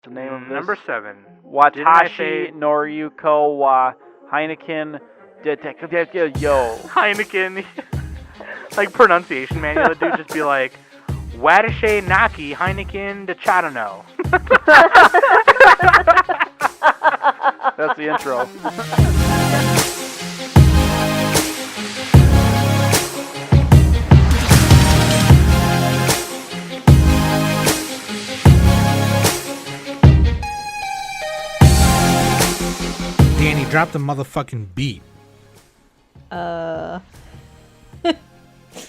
The name of this? Number 7. Watashi Noriyuko wa Heineken yo. Heineken. Like pronunciation manual, the dude just be like, Watashi Naki Heineken de Chatano. That's the intro. Danny, drop the motherfucking beat.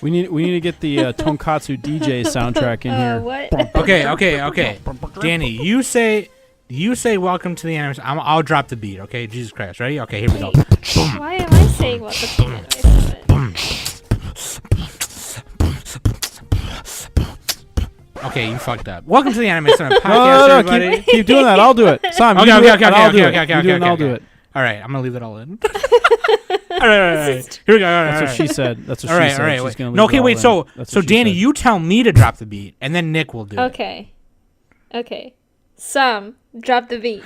We need to get the Tonkatsu DJ soundtrack in here. What? Okay. Danny, you say welcome to the anime. I'll drop the beat. Okay, Jesus Christ, ready? Okay, here we go. Why am I saying welcome to the anime summit? Okay, you fucked up. Welcome to the Anime Summit podcast, everybody. Keep doing that. I'll do it. Simon, Okay. I'll do it. I'll do it. All right, I'm gonna leave it all in. All right. Here we go. That's what she said. That's what she said. All right. She's gonna leave No, okay, it all wait. in. So That's what she Danny, said. you tell me to drop the beat, and then Nick will do it. Okay. Drop the beat.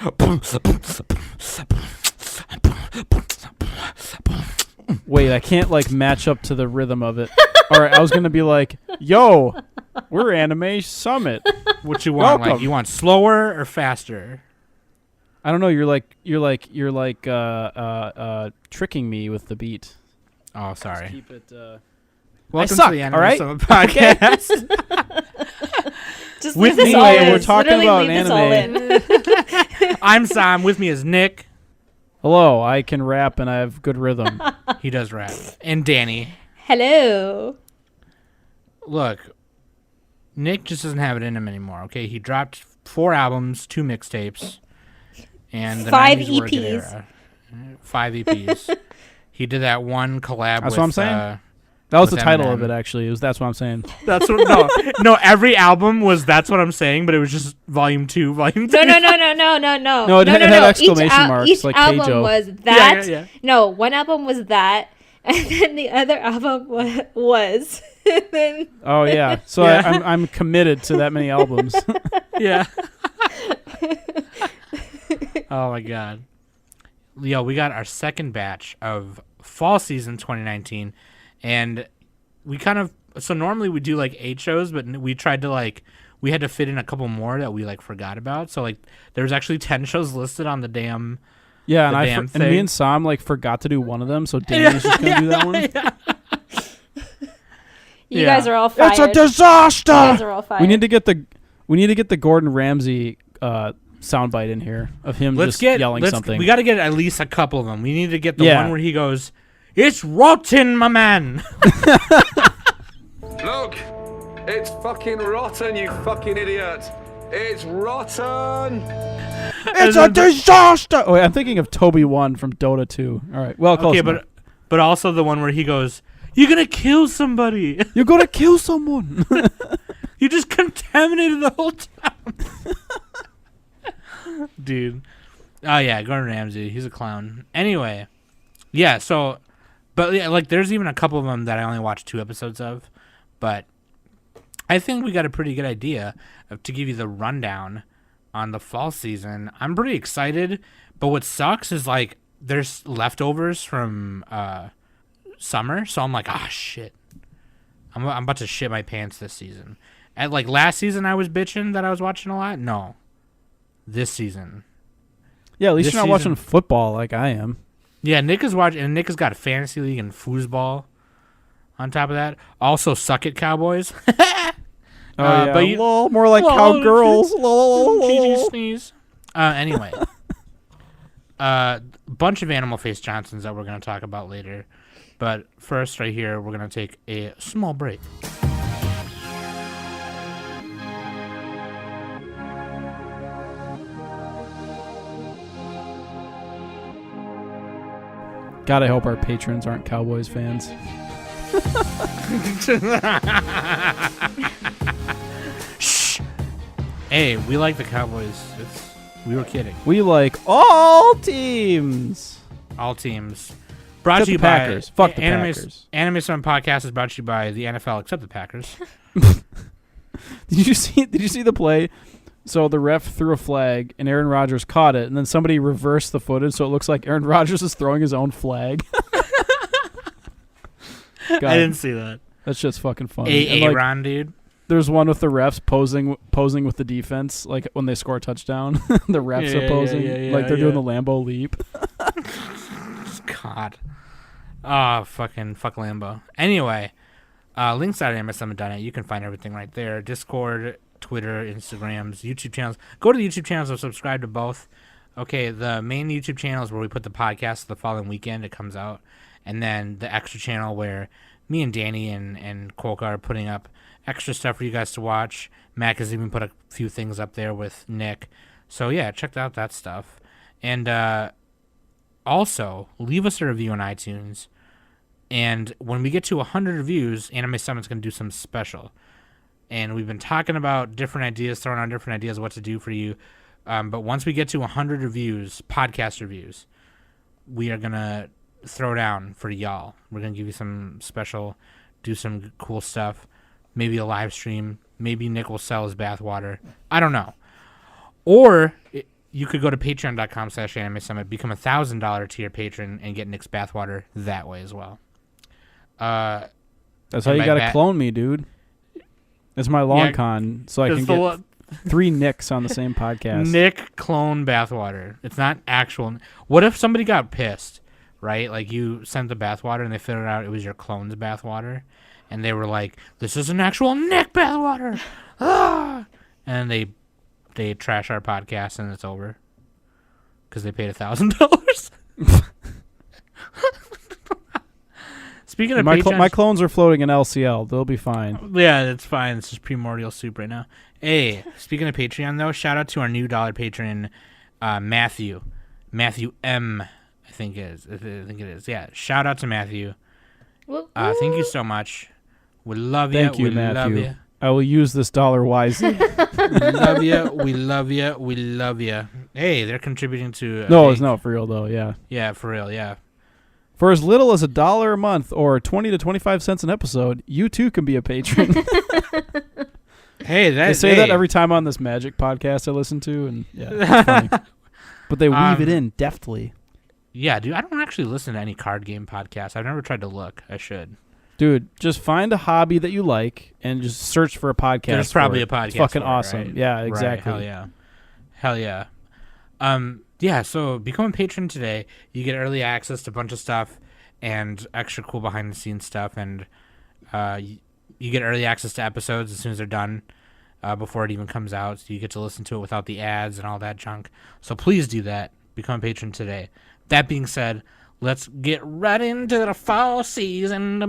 Wait, I can't like match up to the rhythm of it. All right, I was gonna be like, "Yo, we're Anime Summit." What you want? Welcome. Like you want slower or faster? I don't know. You're like tricking me with the beat. Oh, sorry. Keep it. Welcome suck, to the Anime all right? Summit podcast. Just With leave this me, all in. we're talking Literally about leave this all in. I'm Sam. With me is Nick. Hello, I can rap and I have good rhythm. He does rap. And Danny. Hello. Look, Nick just doesn't have it in him anymore. Okay, he dropped 4 albums, 2 mixtapes, and the 5 90s were a good EPs. era. 5 EPs. He did that one collab. That's with, what I'm saying. That was the with title Eminem. of it, actually. That's what I'm saying. That's what. No. Every album was. That's what I'm saying. But it was just volume 2, volume 3. No. No, it had exclamation marks, Each like album Keijo. was that. Yeah. No, one album was that, and then the other album was. And then Oh yeah. So Yeah. I'm committed to that many albums. Yeah. Oh my god. Yo, we got our second batch of fall season 2019, and we kind of normally we do like 8 shows, but we tried to we had to fit in a couple more that we forgot about. So there's actually 10 shows listed on the damn. Yeah, The and damn and thing. me and Sam forgot to do one of them, so Danny's just gonna do that one. you guys are all fired. It's a You disaster. guys are all fired. We need to get the Gordon Ramsay soundbite in here of him yelling something. We got to get at least a couple of them. We need to get the Yeah. one where he goes, "It's rotten, my man." Look, it's fucking rotten, you fucking idiot. It's rotten. It's a disaster. Oh, wait, I'm thinking of Toby 1 from Dota 2. All right, well, close Okay, enough. but also the one where he goes, "You're gonna kill somebody. You're gonna kill someone." You just contaminated the whole town." Dude. Oh yeah, Gordon Ramsay. He's a clown. Anyway, yeah. So, but yeah, there's even a couple of them that I only watched 2 episodes of, but I think we got a pretty good idea to give you the rundown on the fall season. I'm pretty excited, but what sucks is there's leftovers from summer, so I'm like, ah, shit. I'm about to shit my pants this season. At last season, I was bitching that I was watching a lot. No, this season. Yeah, at least This you're not season- watching football like I am. Yeah, Nick is watching, and Nick has got a fantasy league and foosball. On top of that, also suck it, Cowboys. Oh yeah, but you- lol, more like Lol, cowgirls. Lol. GG sneeze. Anyway, bunch of Animal Face Johnsons that we're gonna talk about later, but first, right here, we're gonna take a small break. God, I hope our patrons aren't Cowboys fans. Shh. Hey, we like the Cowboys. We were kidding. We like all teams. All teams. Brought Except to you the by Packers. Fuck the Packers. Anime Summit Podcast is brought to you by the NFL, except the Packers. Did you see the play So the ref threw a flag, and Aaron Rodgers caught it, and then somebody reversed the footage, so it looks like Aaron Rodgers is throwing his own flag. I didn't see that. That shit's fucking funny. Aaron, dude. There's one with the refs posing with the defense, like when they score a touchdown. The refs are posing, like they're doing the Lambo leap. God. Oh, fuck Lambo. Anyway, links.amssummit.net. You can find everything right there. Discord, Twitter, Instagrams, YouTube channels. Go to the YouTube channels or subscribe to both. Okay, the main YouTube channel is where we put the podcast the following weekend. It comes out. And then the extra channel where me and Danny and Kolka are putting up extra stuff for you guys to watch. Mac has even put a few things up there with Nick. So, yeah, check out that stuff. And also, leave us a review on iTunes. And when we get to 100 reviews, Anime Summit's going to do something special. And we've been talking about different ideas, throwing out different ideas what to do for you. But once we get to 100 reviews, podcast reviews, we are going to throw down for y'all. We're going to give you some special, do some cool stuff. Maybe a live stream. Maybe Nick will sell his bathwater. I don't know. Or you could go to patreon.com/Anime Summit, become a $1,000 tier patron, and get Nick's bathwater that way as well. That's how you got to clone me, dude. It's my long con, so I can get 3 Nicks on the same podcast. Nick clone bathwater. It's not actual. What if somebody got pissed, right? Like you sent the bathwater and they figured out it was your clone's bathwater. And they were like, this is an actual Nick bathwater. Ah! And they trash our podcast and it's over. Because they paid $1,000. Speaking of my clones are floating in LCL. They'll be fine. Yeah, it's fine. It's just primordial soup right now. Hey, speaking of Patreon, though, shout out to our new dollar patron, Matthew. Matthew M, I think it is. Yeah, shout out to Matthew. Thank you so much. We love you. Thank you, Matthew. Love you. I will use this dollar wisely. We love you. We love you. We love you. Hey, they're contributing to. No, it's not for real though. Yeah. Yeah, for real. Yeah. For as little as $1 a month or 20 to 25 cents an episode, you too can be a patron. Hey, they say that every time on this Magic podcast I listen to, and yeah, it's funny. But they weave it in deftly. Yeah, dude, I don't actually listen to any card game podcasts. I've never tried to look. I should. Dude, just find a hobby that you like and just search for a podcast. There's probably a podcast. It's fucking for awesome. It, right? Yeah, exactly. Right. Hell yeah. Yeah, so become a patron today. You get early access to a bunch of stuff and extra cool behind the scenes stuff, and you get early access to episodes as soon as they're done, before it even comes out. So you get to listen to it without the ads and all that junk. So please do that. Become a patron today. That being said, let's get right into the fall season.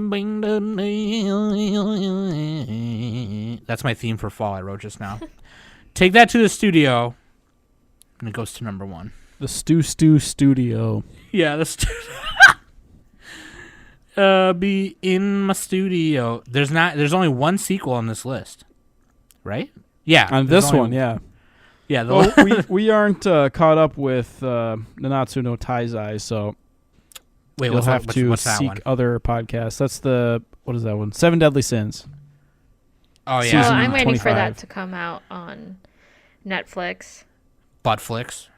That's my theme for fall I wrote just now. Take that to the studio, and it goes to number 1. The Stew Studio. Yeah, the studio. Be in my studio. There's only one sequel on this list, right? Yeah, on this one, yeah. Yeah, we aren't caught up with Nanatsu no Taizai, so wait, you'll have to what's that seek one? other podcasts. That's what is that one? 7 Deadly Sins. Oh yeah, So I'm waiting 25. for that to come out on Netflix. Butt flicks.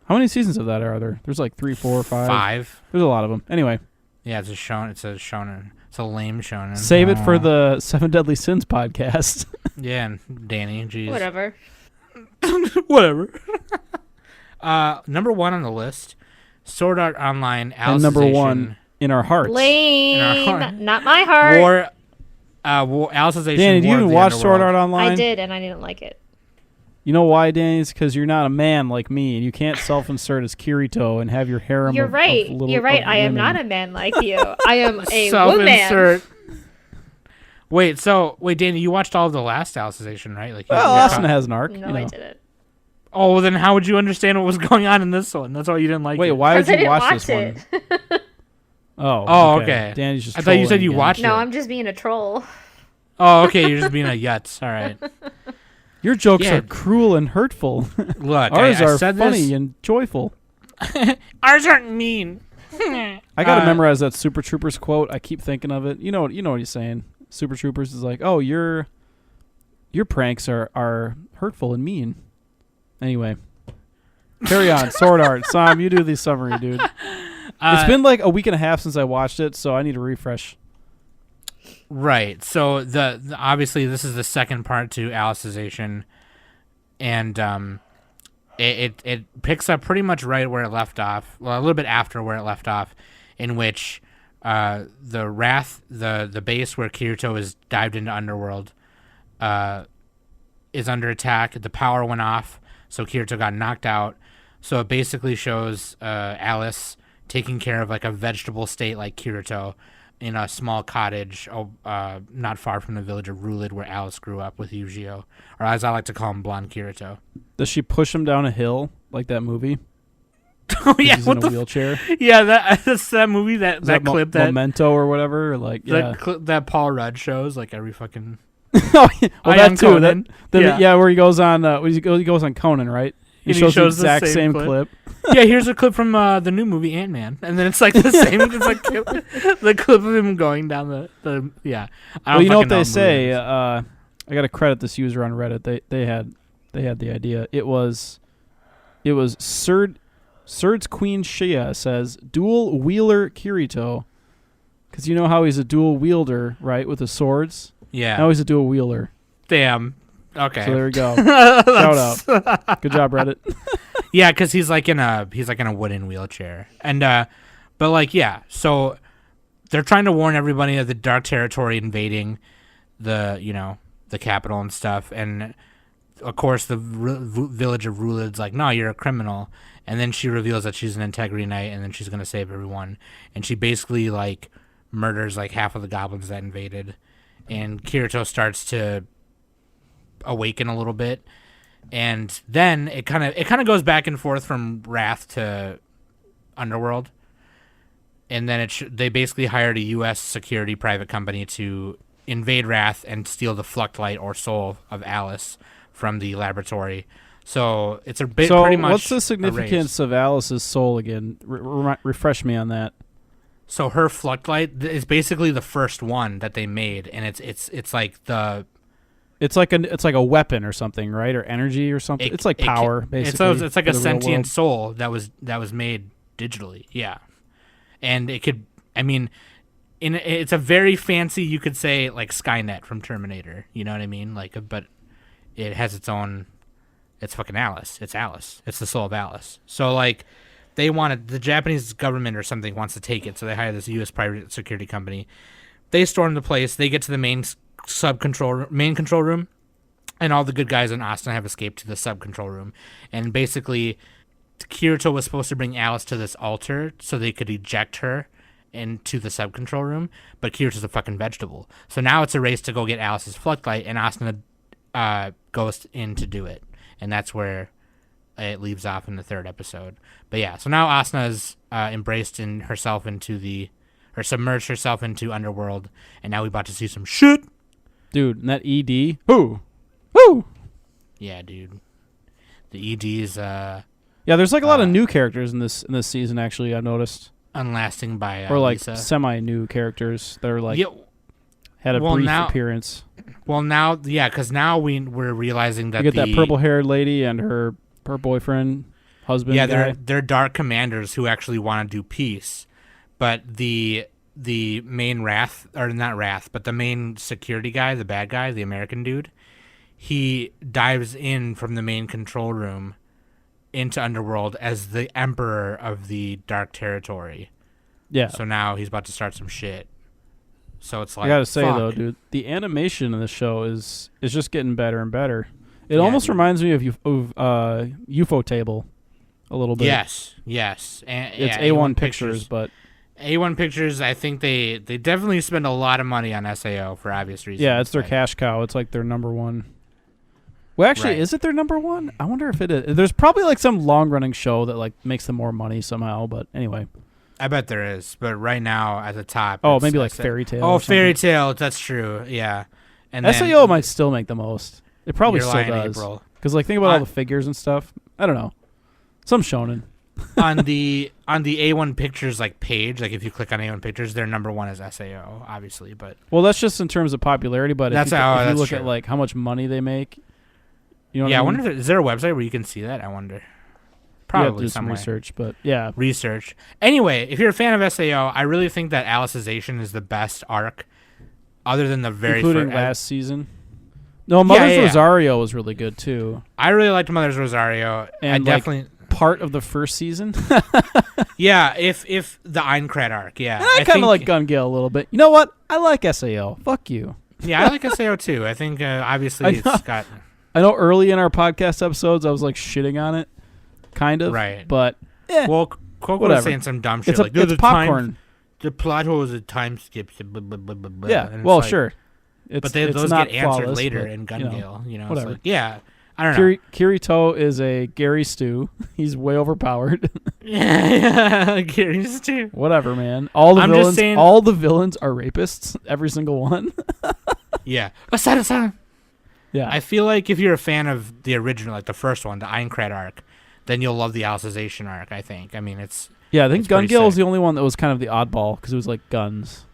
How many seasons of that are there? There's like 3, 4, 5. 5. There's a lot of them. Anyway. Yeah, it's a shonen. It's a lame shonen. Save it for the 7 Deadly Sins podcast. Yeah, Danny. Jeez. Whatever. Whatever. Number 1 on the list, Sword Art Online. Alicization. And number 1 in our hearts. Lame. Not my heart. War. Alicization. Danny, do you even watch Sword Art Online? I did, and I didn't like it. You know why, Danny? It's because you're not a man like me, and you can't self-insert as Kirito and have your harem. You're right. You're right. I am not a man like you. I am a woman. Wait, Danny, you watched all of the last Alicization, right? Like, well, Asuna has an arc. No, I didn't. Oh, well, then how would you understand what was going on in this one? That's why you didn't like it. Wait, why would you watch this it. one? Oh, okay. Danny's just I thought you said you again. watched it. No, I'm just being a troll. Oh, okay, you're just being a yutz. All right. Your jokes are cruel and hurtful. Look, ours I are said funny this. and joyful. Ours aren't mean. I gotta memorize that Super Troopers quote. I keep thinking of it. You know what he's saying. Super Troopers is like, oh, your pranks are hurtful and mean. Anyway, carry on. Sword Art. Sam, you do the summary, dude. It's been like a week and a half since I watched it, so I need a refresh. Right. So the obviously this is the second part to Alicization, and it picks up pretty much right where it left off. Well, a little bit after where it left off, in which the Wrath, the base where Kirito is dived into Underworld, is under attack. The power went off, so Kirito got knocked out. So it basically shows Alice taking care of like a vegetable state like Kirito in a small cottage not far from the village of Rulid where Alice grew up with Yujiro, or as I like to call him, Blonde Kirito. Does she push him down a hill like that movie? Oh yeah, he's in a wheelchair. Yeah, that's that movie, that clip that Memento or whatever, or like that Paul Rudd shows like every fucking. Well, that too. Conan. Where he goes on he goes on Conan, right? He shows the exact same clip. Yeah, here's a clip from the new movie Ant-Man, and then it's like the same. It's like the clip of him going down the yeah. Well, you know what they say. I got to credit this user on Reddit. They had the idea. It was Surd's Queen Shia says dual wheeler Kirito, because you know how he's a dual wielder, right, with the swords. Yeah. Now he's a dual wheeler. Damn. Okay. So there we go. Shout out. Good job, Reddit. Yeah, because he's like in a wooden wheelchair, and but like yeah, so they're trying to warn everybody of the Dark Territory invading the capital and stuff, and of course the village of Rulid's like, no, you're a criminal, and then she reveals that she's an Integrity Knight, and then she's gonna save everyone, and she basically like murders like half of the goblins that invaded, and Kirito starts to awaken a little bit, and then it kind of goes back and forth from Wrath to Underworld, and then they basically hired a U.S. security private company to invade Wrath and steal the Fluctlight or soul of Alice from the laboratory. So it's a bit pretty much. What's the significance of Alice's soul again? Refresh me on that. So her Fluctlight is basically the first one that they made, and it's like the. It's like a weapon or something, right? Or energy or something. It's like power, basically. It's like a sentient soul that was made digitally. Yeah, and it could. I mean, it's a very fancy. You could say like Skynet from Terminator. You know what I mean? Like, but it has its own. It's fucking Alice. It's Alice. It's the soul of Alice. So like, the Japanese government or something wants to take it, so they hire this U.S. private security company. They storm the place. They get to the main control room, and all the good guys in Austin have escaped to the sub control room. And basically, Kirito was supposed to bring Alice to this altar so they could eject her into the sub control room, but Kirito's a fucking vegetable. So now it's a race to go get Alice's Fluctlight, and Austin goes in to do it, and that's where it leaves off in the third episode. But yeah, so now Asna's submerged herself into Underworld, and now we're about to see some shit. Dude, and that ED. Woo! Yeah, dude. The ED's yeah, there's like a lot of new characters in this season, actually, I've noticed. Unlasting by or like Lisa. Semi-new characters that are like had a well, brief now, appearance. Well, now, yeah, because now we're realizing that you get that purple-haired lady and her boyfriend, husband. Yeah, guy. they're dark commanders who actually want to do peace, but the main the main security guy, the bad guy, the American dude, he dives in from the main control room into Underworld as the emperor of the Dark Territory. Yeah. So now he's about to start some shit. So it's like, I gotta say fuck. though, dude, the animation in this show is just getting better and better. It almost reminds me of UFO Table a little bit. Yes. And, it's A1 Pictures, but A1 Pictures, I think they definitely spend a lot of money on SAO for obvious reasons. Yeah, it's their cash cow. It's like their number one. Well, actually, Right. Is it their number one? I wonder if it is. There's probably like some long-running show that like makes them more money somehow. But anyway, I bet there is. But right now, at the top, oh, it's maybe like SAO. Fairy Tale. Oh, or Fairy something. Tale. That's true. Yeah. And SAO then, might still make the most. It probably You're still lying, does. April. Because like think about all the figures and stuff. I don't know. Some shonen. on the A1 Pictures like page, like if you click on A1 Pictures, their number one is SAO, obviously. But Well, that's just in terms of popularity. But if you look true. at like how much money they make, You know Yeah, I what I mean? wonder is there a website where you can see that? I wonder. You have to Probably do some somewhere. research, but yeah. Research. Anyway, if you're a fan of SAO, I really think that Alicization is the best arc, other than the very Including first. last season. No, Mother's yeah. Rosario was really good too. I really liked Mother's Rosario. And, I like, definitely. Part of the first season. Yeah, if the Aincrad arc, yeah. And I kind of like Gun Gale a little bit. You know what? I like SAO. Fuck you. Yeah, I like SAO too. I think obviously it's got. I know early in our podcast episodes I was like shitting on it, kind of. Right. But Well, Coco whatever. was saying some dumb shit it's like it's the popcorn. the plot hole is a time skip. Blah, blah, blah, blah, blah. Yeah. And it's Well, like- sure. It's, But it's those not get answered flawless, later but, in Gun you know, Gale. You know, whatever. it's like, yeah, I don't know. Kirito is a Gary Stu. He's way overpowered. Yeah, Gary's too. Whatever, man. All the I'm just villains. saying- All the villains are rapists. Every single one. Yeah. Asada-san. Yeah. I feel like if you're a fan of the original, like the first one, the Aincrad arc, then you'll love the Alicization arc, I think. I mean, it's... Yeah, I think It's Gun pretty Gale was sick. the only one that was kind of the oddball because it was like guns.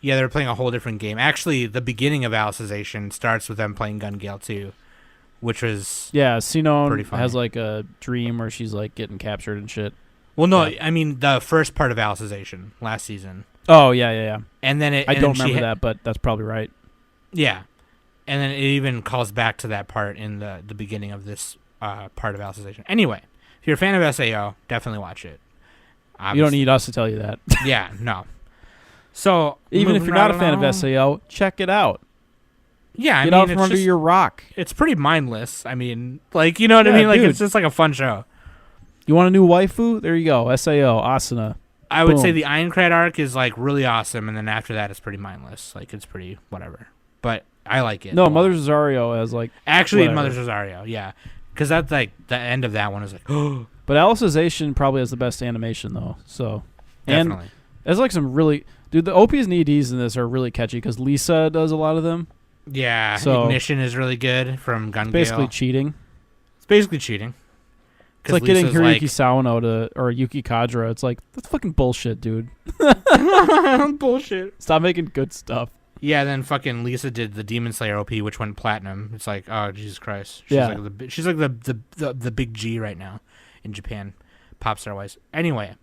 Yeah, they're playing a whole different game. Actually, the beginning of Alicization starts with them playing Gun Gale too, which was... Yeah, Pretty Sinon funny. has like a dream where she's like getting captured and shit. Well, no, Yeah. I mean the first part of Alicization last season. Oh, yeah. And then it... I and don't she remember that, but that's probably right. Yeah. And then it even calls back to that part in the beginning of this part of Alicization. Anyway, if you're a fan of SAO, definitely watch it. You don't Obviously. need us to tell you that. Yeah, no. So Even if moving you're not a right fan along- of SAO, check it out. yeah, I Get mean, out from it's under just- your rock. It's pretty mindless. I mean, like, you know what I Yeah, mean? Like, dude. it's just like a fun show. You want a new waifu? There you go. SAO, Asuna. I would say Boom. the Aincrad arc is like really awesome, and then after that, it's pretty mindless. Like, it's pretty whatever. But I like it. a No, lot. Mother's Rosario has like... actually whatever. Mother's Rosario, yeah, because that's like the end of that one is like, oh, But Alicization probably has the best animation, though. So, definitely. And there's like some really... Dude, the OPs and EDs in this are really catchy because Lisa does a lot of them. Yeah, So- Ignition is really good from Gun Basically Gale. cheating. It's basically cheating. It's like getting Lisa's Hiroyuki Sawano to... Or Yuki Kadra. It's like, that's fucking bullshit, dude. bullshit. Stop making good stuff. Yeah, then fucking Lisa did the Demon Slayer OP, which went platinum. It's like, oh Jesus Christ, she's Yeah. like she's like the big G right now in Japan, pop star wise. Anyway,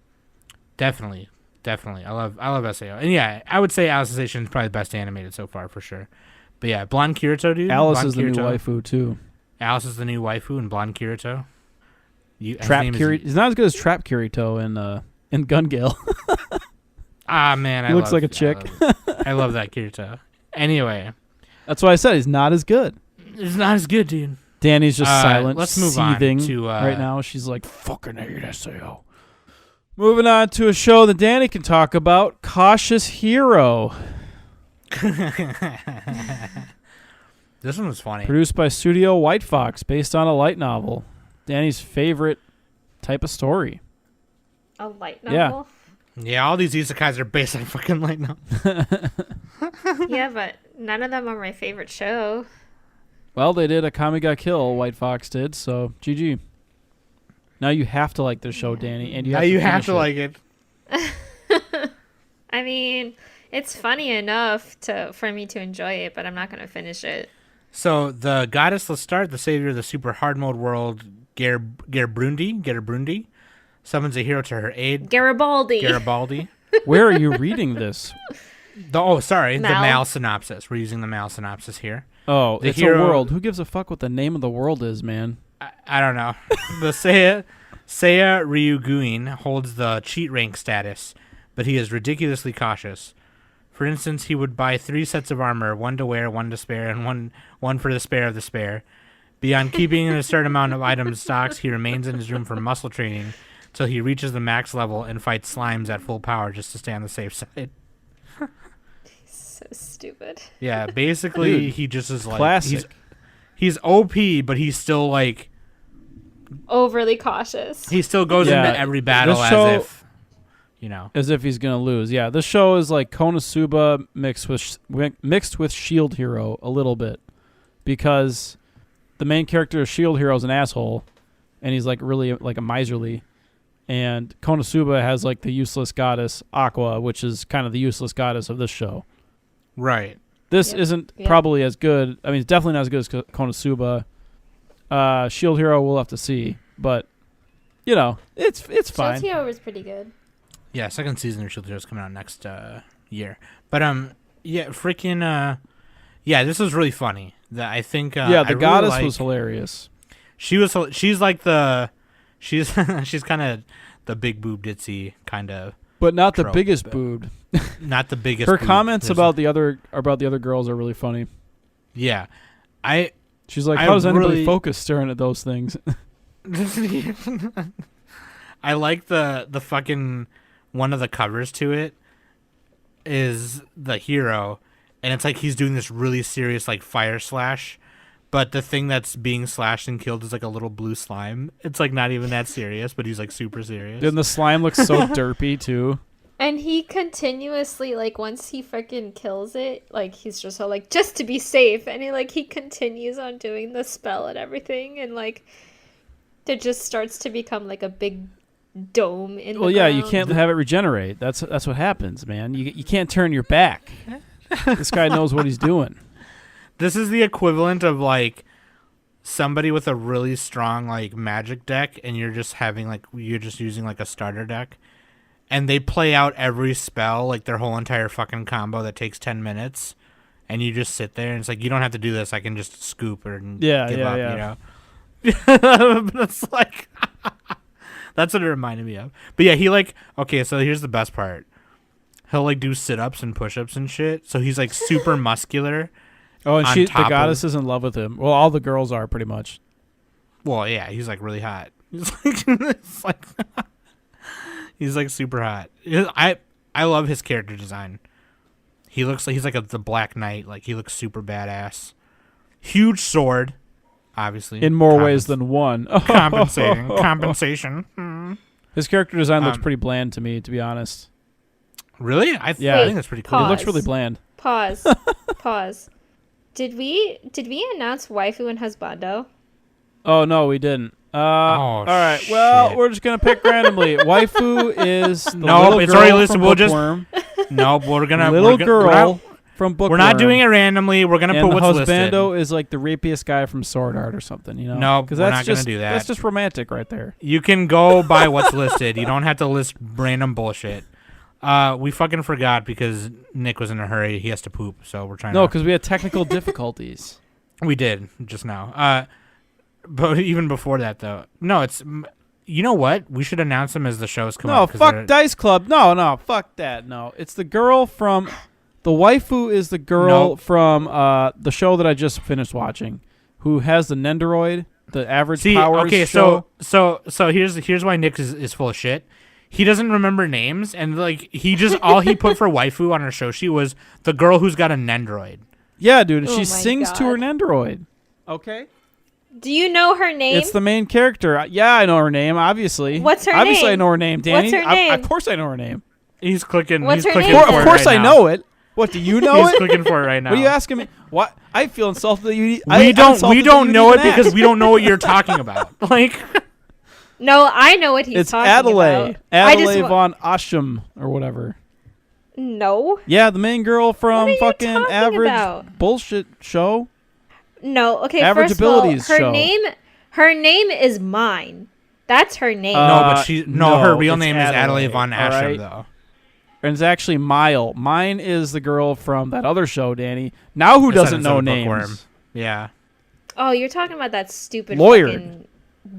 definitely, I love SAO, and yeah, I would say Alicization is probably the best animated so far for sure. But yeah, Blonde Kirito, dude. Alice Blonde is the new Kirito. waifu, too. Alice is the new waifu, and Blonde Kirito. His Trap name is- Kirito. He's not as good as Trap Kirito in Gun Gale. Ah man, He looks like a chick. I love that Kirito. Anyway, That's why I said he's not as good. it's not as good, dude. Danny's just silent, let's move on seething to, right now. She's like, fucking hate SAO. Moving on to a show that Danny can talk about, Cautious Hero. This one was funny. Produced by Studio White Fox, based on a light novel. Danny's favorite type of story. A light Yeah. novel? Yeah, all these isekais are based on fucking light now. Yeah, but none of them are my favorite show. Well, they did a Kami Ga Kill, White Fox did, so GG. Now you have to like this show, Danny, and you have Now to you have finish to it. like it. I mean, it's funny enough for me to enjoy it, but I'm not going to finish it. So the goddess Lestat, the savior of the super hard mode world, Gerbrundi, summons a hero to her aid. Garibaldi. Garibaldi. Where are you reading this? The Mal. Mal synopsis. We're using the Mal synopsis here. Oh, The it's hero- a world. Who gives a fuck what the name of the world is, man? I don't know. The Seiya Ryuguin holds the cheat rank status, but he is ridiculously cautious. For instance, he would buy 3 sets of armor, 1 to wear, 1 to spare, and one for the spare of the spare. Beyond keeping a certain amount of items stocks, he remains in his room for muscle training till he reaches the max level and fights slimes at full power just to stay on the safe side. So stupid. Yeah, basically Dude, he just is like classic. he's OP, but he's still like Overly cautious. he still goes Yeah, into every battle this show- as if As if he's gonna lose. Yeah, this show is like Konosuba mixed with Shield Hero a little bit, because the main character of Shield Hero is an asshole, and he's like really like a miserly, and Konosuba has like the useless goddess Aqua, which is kind of the useless goddess of this show. right. This Yep. isn't Yep. probably as good. I mean, it's definitely not as good as Konosuba, Shield Hero, we'll have to see, but it's fine. Shield Hero was pretty good. Yeah, second season of Shield Hero is coming out next year. But freaking this was really funny. That I think the goddess was hilarious. She's like she's kind of the big boob ditzy kind of, but not the trope, biggest but boobed. Not the biggest. Her boob. comments There's about the other girls are really funny. Yeah, she's like, I how does anybody really- focus staring at those things? I like the fucking one of the covers to it is the hero, and it's like he's doing this really serious like fire slash, but the thing that's being slashed and killed is like a little blue slime. It's like not even that serious, but he's like super serious. And the slime looks so derpy too. And he continuously, like, once he freaking kills it, like, he's just so, like, just to be safe. And he continues on doing the spell and everything. And, like, it just starts to become, like, a big dome in the Well, yeah, you ground. can't have it regenerate. That's what happens, man. You can't turn your back. This guy knows what he's doing. This is the equivalent of like somebody with a really strong like magic deck, and you're just using like a starter deck, and they play out every spell, like their whole entire fucking combo that takes 10 minutes, and you just sit there and it's like, you don't have to do this. I can just scoop or give up, you know. But it's like that's what it reminded me of. But yeah, he like, okay, so here's the best part. He'll like do sit-ups and push-ups and shit. So he's like super muscular. Oh, and on the top goddess is in love with him. Well, all the girls are pretty much. Well, yeah, he's like really hot. He's like super hot. I love his character design. He looks like he's like the Black Knight. Like he looks super badass. Huge sword, obviously. In more ways than one. Compensation. His character design looks pretty bland to me, to be honest. Really? I think that's pretty cool. It Pause. looks really bland. Pause. Pause. Did we announce Waifu and Husbando? Oh, no, we didn't. All right. shit. Well, we're just going to pick randomly. Waifu is the Nope, little it's girl already listed. from We'll just- Bookworm. Nope, we're gonna Little we're girl from Bookworm. We're not doing it randomly. We're gonna And put the what's husbando listed. is like the rapiest guy from Sword Art or something, you know? No, because we're that's not gonna just do that. That's just romantic right there. You can go by what's listed. You don't have to list random bullshit. We fucking forgot because Nick was in a hurry. He has to poop, so we're trying No, to... because we had technical difficulties. We did, just now. But even before that, though... No, it's... You know what? We should announce them as the shows come No, out. 'cause fuck they're- Dice Club. No, fuck that. No, it's the girl from... The waifu is the girl Nope. from the show that I just finished watching, who has the Nendoroid, the average See, powers okay, show. so here's why Nick is full of shit. He doesn't remember names, and like he just all he put for waifu on her show sheet was the girl who's got a Nendoroid. Yeah, dude, and Oh she my sings to her God. Nendoroid. Okay. Do you know her name? It's the main character. Yeah, I know her name, obviously. What's her obviously, I name? know her name, Danny. What's her name? Of course I know her name. He's clicking. What's he's her clicking name? for Of it course right I now. know it. What, do you know He's it? clicking for it right now. What are you asking me? What? I feel insulted that you... We don't know it because we don't know what you're talking about. Like, No, I know what he's It's talking Adele. about. I just Adele wa- von Asham or whatever. No. Yeah, the main girl from What are you fucking talking average about? bullshit show. No, okay, Average first of all, Abilities her show. name is mine. That's her name. no, but her no, real it's name is Adele Adelaide, von all Asham, right? though. And it's actually Mile. Mine is the girl from that other show, Danny. Now who doesn't Ascendance know of the names? Bookworm. Yeah. Oh, you're talking about that stupid Lawyer. fucking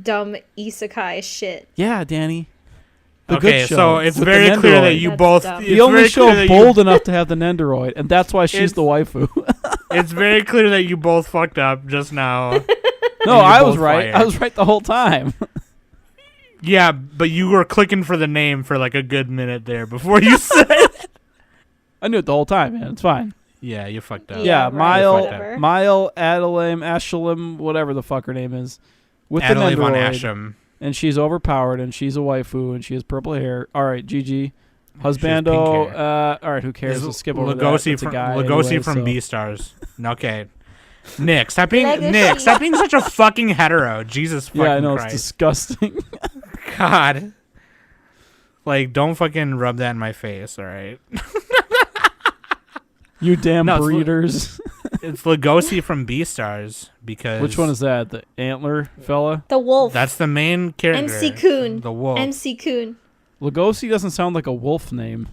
dumb isekai shit. Yeah, Danny. The Okay, good show so it's with the very clear that Nendoroid. you That's both. dumb. it's The only very show clear that bold enough to have the Nendoroid, and that's why she's It's- the waifu. It's very clear that you both fucked up just now. No, you're I was both right. fired. I was right the whole time. Yeah, but you were clicking for the name for like a good minute there before you said it. I knew it the whole time, man. It's fine. Yeah, you fucked up. Yeah, right, Mile, whatever. Mile, Adelaim, Ashalim, whatever the fuck her name is, with Adele the von Nendoroid, Asham. and she's overpowered, and she's a waifu, and she has purple hair. All right, GG. has pink Husbando. hair. All right, who cares? Is We'll skip over Legosi that. It's a from guy Legosi anyway, from so. Beastars. Okay. Nick, stop being Legosi. such a fucking hetero. Jesus fucking Yeah, I know, Christ. it's disgusting. God. Like, don't fucking rub that in my face, all right? You damn No, it's- breeders. It's Legosi from Beastars because Which one is that? The antler fella? The wolf. that's the main character. MC Coon. The wolf. MC Coon. Legosi doesn't sound like a wolf name.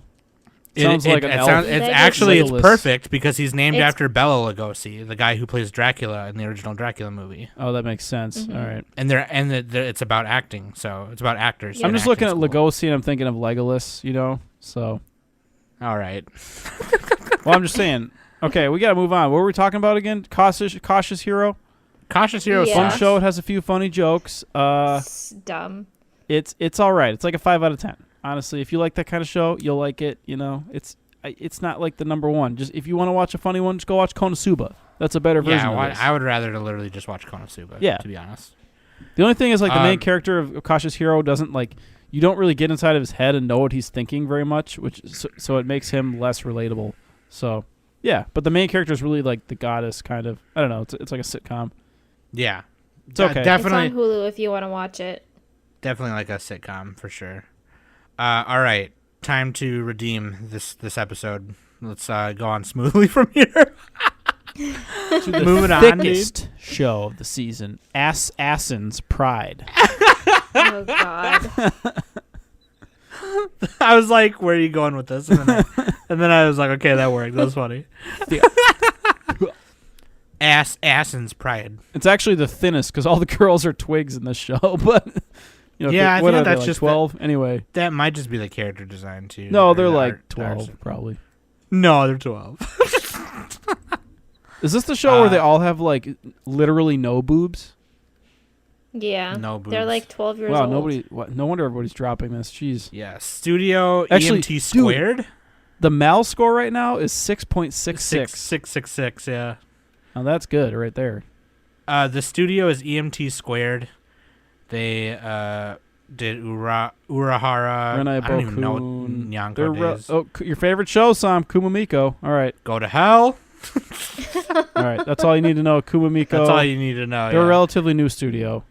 Sounds like an elf. It's Legosi. actually it's Legolas. perfect because he's named It's- after Bela Lugosi, the guy who plays Dracula in the original Dracula movie. Oh, that makes sense. Mm-hmm. All right. And it's about acting, so it's about actors. I'm in just looking at acting school. Legosi and I'm thinking of Legolas, so. All right. Well, I'm just saying. Okay, we got to move on. What were we talking about again? Cautious Hero? Cautious Hero Yeah. Fun sucks. show. It has a few funny jokes. It's dumb. It's all right. It's like a 5 out of 10. Honestly, if you like that kind of show, you'll like it. It's not like the number one. Just if you want to watch a funny one, just go watch Konosuba. That's a better version Yeah, of this. I would rather to literally just watch Konosuba. Yeah. To be honest. The only thing is, like, the main Um, character of Cautious Hero doesn't, like, you don't really get inside of his head and know what he's thinking very much, so it makes him less relatable. So, yeah. But the main character is really, like, the goddess kind of. I don't know. It's like a sitcom. Yeah. It's okay. Definitely. It's on Hulu if you want to watch it. Definitely like a sitcom for sure. All right, time to redeem this episode. Let's go on smoothly from here. To the Moving on, dude. thickest show of the season, Ascendence Pride. Oh God. I was like, "Where are you going with this?" And then I was like, "Okay, that worked. That was funny." Ascendence Pride. It's actually the thinnest because all the girls are twigs in this show, but Yeah, I what think are they, that's like just 12 anyway. That might just be the character design too. No, or they're the like art 12 probably. No, they're 12. Is this the show where they all have like literally no boobs? Yeah. No They're boobs. like 12 years Wow, old. no wonder everybody's dropping this. Jeez. Yeah, Studio Actually, EMT dude, squared. The Mal score right now is 6.66. 666. Yeah. Now that's good right there. The studio is EMT squared. They did Urahara. Renai I don't even know what Bokun. Nyanko is. Your favorite show, Sam, Kumamiko. All right. Go to hell. All right. That's all you need to know, Kumamiko. That's all you need to know. They're a yeah. relatively new studio.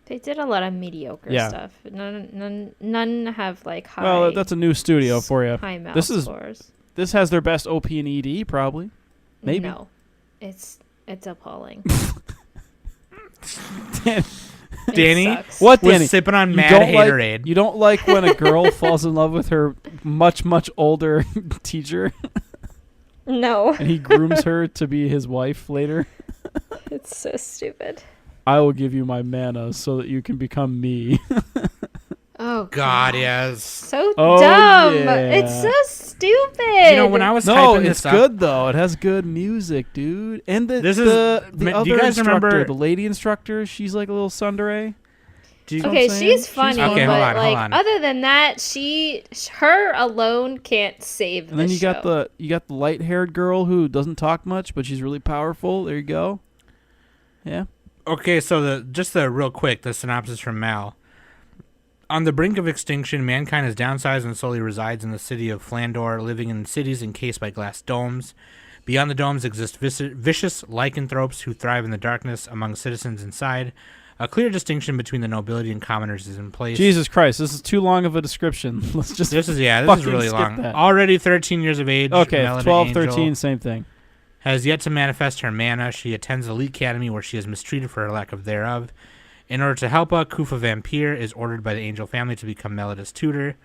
They did a lot of mediocre Yeah. stuff. None have like high. Well, that's a new studio for you. high mouse This is- scores. This has their best OP and ED, probably. Maybe. No, it's appalling. Danny? It sucks. What, Was Danny? sipping on You Mad don't like- Haterade. You don't like when a girl falls in love with her much, much older teacher No, and he grooms her to be his wife later? it's so stupid. I will give you my mana so that you can become me. Oh God, yes. so Oh, dumb. yeah. It's so stupid. You know, when I was No, typing it's this up, good though. It has good music, dude. And the This is- the do you other guys instructor, remember- the lady instructor, she's like a little tsundere. do you, know what Okay, I'm saying? she's She's funny, Okay, but hold like on. other than that, her alone can't save. And then this you got show. the light-haired girl who doesn't talk much, but she's really powerful. There you go. Yeah. Okay, so the real quick, the synopsis from Mal. On the brink of extinction, mankind has downsized and slowly resides in the city of Flandor, living in cities encased by glass domes. Beyond the domes exist vicious lycanthropes who thrive in the darkness among citizens inside. A clear distinction between the nobility and commoners is in place. Jesus Christ, this is too long of a description. Let's just This is fucking really skip long. that. Already 13 years of age. Okay, Melody 12, Angel 13, same thing. has yet to manifest her mana. She attends the elite academy where she is mistreated for her lack of thereof. In order to help her, Kufa Vampire is ordered by the Angel family to become Melida's tutor.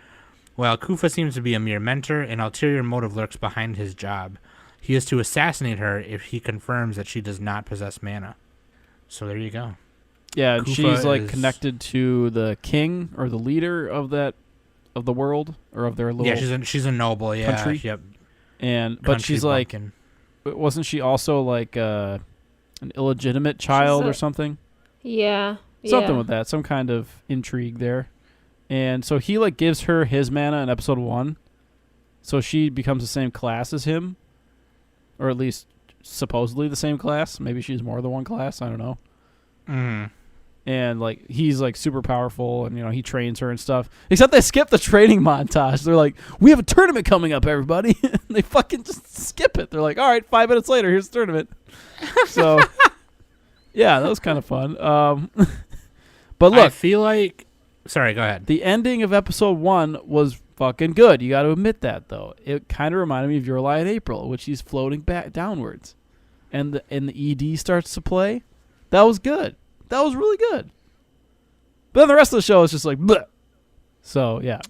While Kufa seems to be a mere mentor, an ulterior motive lurks behind his job. He is to assassinate her if he confirms that she does not possess mana. So there you go. Yeah, and Kufa she's like is- connected to the king or the leader of the world or of their little Yeah, she's a noble. Yeah, country. yep. but Country she's like, bumpkin. wasn't she also like an illegitimate child or a- something? yeah, Something yeah. with that, some kind of intrigue there. And so he like gives her his mana in episode 1, so she becomes the same class as him, or at least supposedly the same class. Maybe she's more than one class. I don't know. Mhm. And like he's like super powerful, and he trains her and stuff. Except they skip the training montage. They're like, "We have a tournament coming up, everybody." And they fucking just skip it. They're like, "All right, 5 minutes later, here's the tournament." So, yeah, that was kind of fun. But I look, feel like. Sorry, go ahead. the ending of episode 1 was fucking good. You got to admit that, though. It kind of reminded me of Your Lie in April, which he's floating back downwards. and the ED starts to play, that was good. That was really good. But then the rest of the show is just like, bleh. So yeah.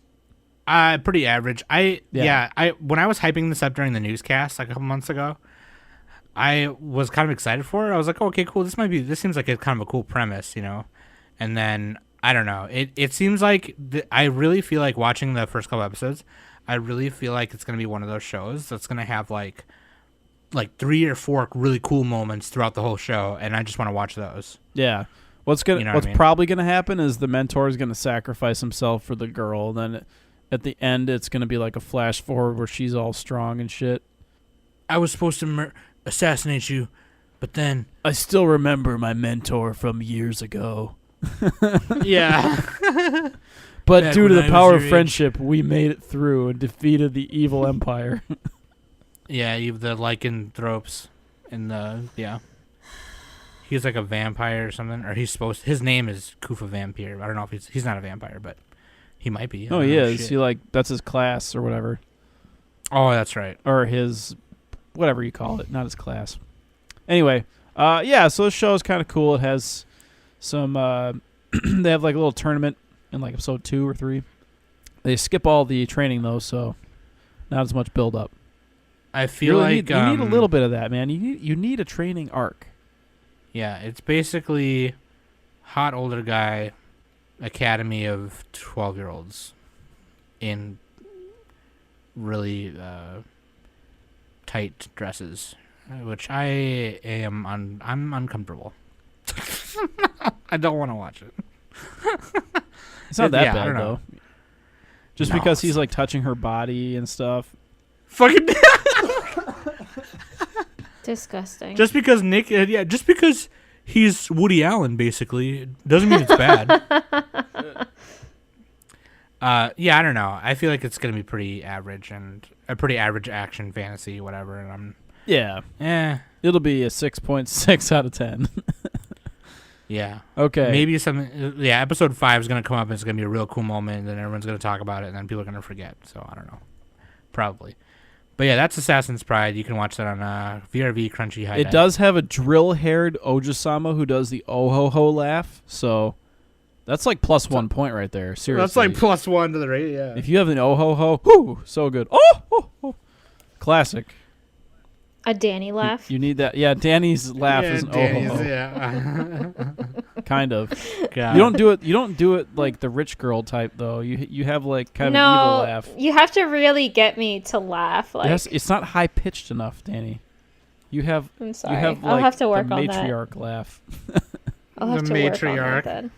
Pretty average. When I was hyping this up during the newscast like a couple months ago, I was kind of excited for it. I was like, oh, okay, cool. This seems like a kind of a cool premise, you know? And then, I don't know. It seems like, I really feel like watching the first couple episodes, I really feel like it's going to be one of those shows that's going to have like 3 or 4 really cool moments throughout the whole show. And I just want to watch those. Yeah. What's probably going to happen is the mentor is going to sacrifice himself for the girl. Then at the end, it's going to be like a flash forward where she's all strong and shit. I was supposed to assassinate you, but then I still remember my mentor from years ago. Yeah. But Back due to when the I power was of your friendship, we made it through and defeated the evil empire. Yeah, you have the lycanthropes and he's like a vampire or something, or his name is Kufa Vampire. I don't know if he's not a vampire, but he might be. Oh, he is. Shit. That's his class or whatever. Oh, that's right. Or his, whatever you call it, not his class. Anyway, so this show is kind of cool. It has some, they have like a little tournament in like episode 2 or 3. They skip all the training though, so not as much build up. I feel you like you need a little bit of that, man. You need a training arc. Yeah, it's basically hot older guy academy of 12-year-olds in really tight dresses, which I'm uncomfortable. I don't want to watch it. It's not that I bad don't know. though. Just because he's like touching her body and stuff. Fucking Disgusting. just because just because he's Woody Allen basically doesn't mean it's bad. I don't know. I feel like it's gonna be pretty average and a pretty average action fantasy, whatever. And It'll be a 6.6 out of 10. Yeah. Okay. Maybe something. Yeah, episode 5 is gonna come up and it's gonna be a real cool moment, and then everyone's gonna talk about it, and then people are gonna forget. So I don't know. Probably. But yeah, that's Assassin's Pride. You can watch that on VRV Crunchy High. It does have a drill-haired Ojisama who does the oh-ho-ho laugh, so that's like plus 1 point right there. Seriously. That's like plus 1 to the rate, yeah. If you have an oh-ho-ho, whoo, so good. Oh. Classic. A Danny laugh. You need that. Yeah, Danny's laugh is an oh-ho-ho. Yeah. Kind of. God. You don't do it like the rich girl type though. You have like kind of an evil laugh. You have to really get me to laugh. Like It's not high pitched enough, Danny. I'm sorry. You have I'll like have to work the on that. matriarch laugh. I'll have The to work on matriarch. that then.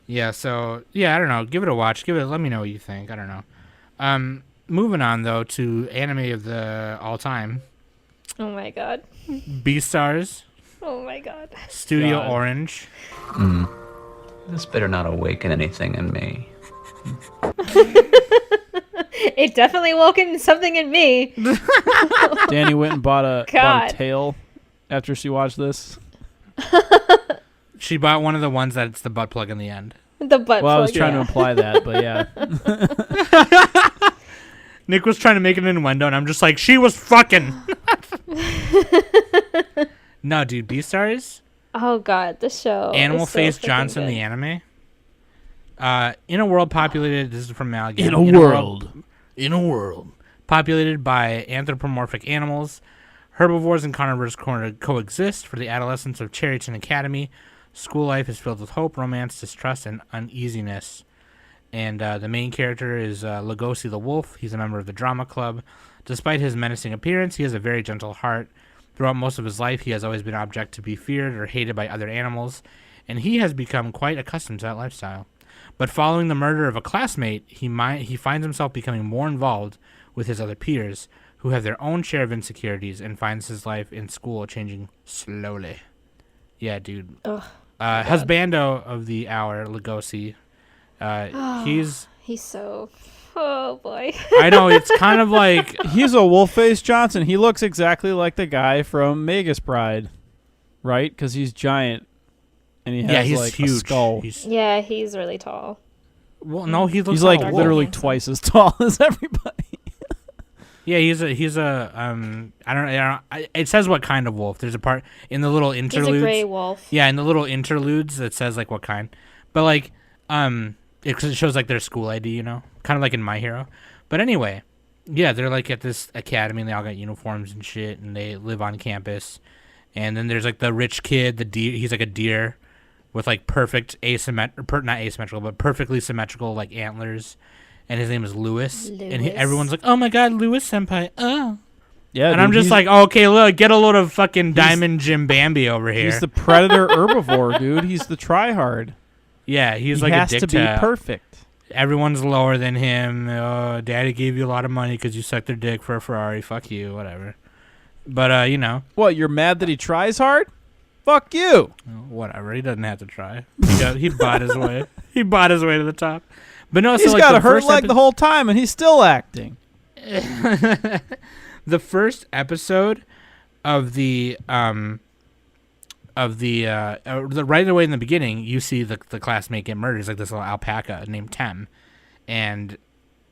Yeah, so I don't know. Give it a watch. Let me know what you think. I don't know. Moving on though to anime of the all time. Oh my god. Beastars. Oh my god. Studio God. Orange. This better not awaken anything in me. It definitely woken something in me. Danny went and bought a God. tail after she watched this. She bought one of the ones that's the butt plug in the end. The butt Well, I was plug, trying yeah. to imply that, but yeah. Nick was trying to make an innuendo, and I'm just like, she was fucking. No, dude, Beastars. Oh god, the show. Animal is so Face freaking Johnson, good. the anime. In a world populated. This is from Mal again. In a world populated by anthropomorphic animals, herbivores and carnivores coexist. For the adolescents of Cherryton Academy, school life is filled with hope, romance, distrust, and uneasiness. And the main character is Legosi the Wolf. He's a member of the drama club. Despite his menacing appearance, he has a very gentle heart. Throughout most of his life, he has always been an object to be feared or hated by other animals, and he has become quite accustomed to that lifestyle. But following the murder of a classmate, he finds himself becoming more involved with his other peers, who have their own share of insecurities, and finds his life in school changing slowly. Yeah, dude. Husbando of the hour, Legosi. He's so. Oh boy. I know, it's kind of like. He's a wolf-faced Johnson. He looks exactly like the guy from Magus Pride, right? Because he's giant, and he has he's like huge. a skull. Yeah, he's really tall. Well, no, he looks He's like a wolf. literally Handsome. twice as tall as everybody. Yeah, he's a I don't know. It says what kind of wolf. There's a part in the little interludes. He's a gray wolf. Yeah, in the little interludes that says like what kind. But like it shows like their school ID, you know, kind of like in My Hero. But anyway, yeah, they're like at this academy and they all got uniforms and shit and they live on campus. And then there's like the rich kid, the deer. He's like a deer with like perfect not asymmetrical, but perfectly symmetrical like antlers. And his name is Lewis. And everyone's like, "Oh my God, Lewis senpai!" Oh, Yeah, and I'm just like, oh, "Okay, look, get a load of fucking Diamond Jim Bambi over here." He's the predator herbivore, dude. He's the tryhard. Yeah, he's He like has a to dick be perfect. Everyone's lower than him. Oh, Daddy gave you a lot of money because you sucked their dick for a Ferrari. Fuck you, whatever. But you know, What? You're mad that he tries hard? Fuck you. whatever. He doesn't have to try. He bought his way. He bought his way to the top. But no, He's so like got the a hurt first leg the whole time, and he's still acting. the first episode of the right away in the beginning, you see the classmate get murdered. It's like this little alpaca named Tem, and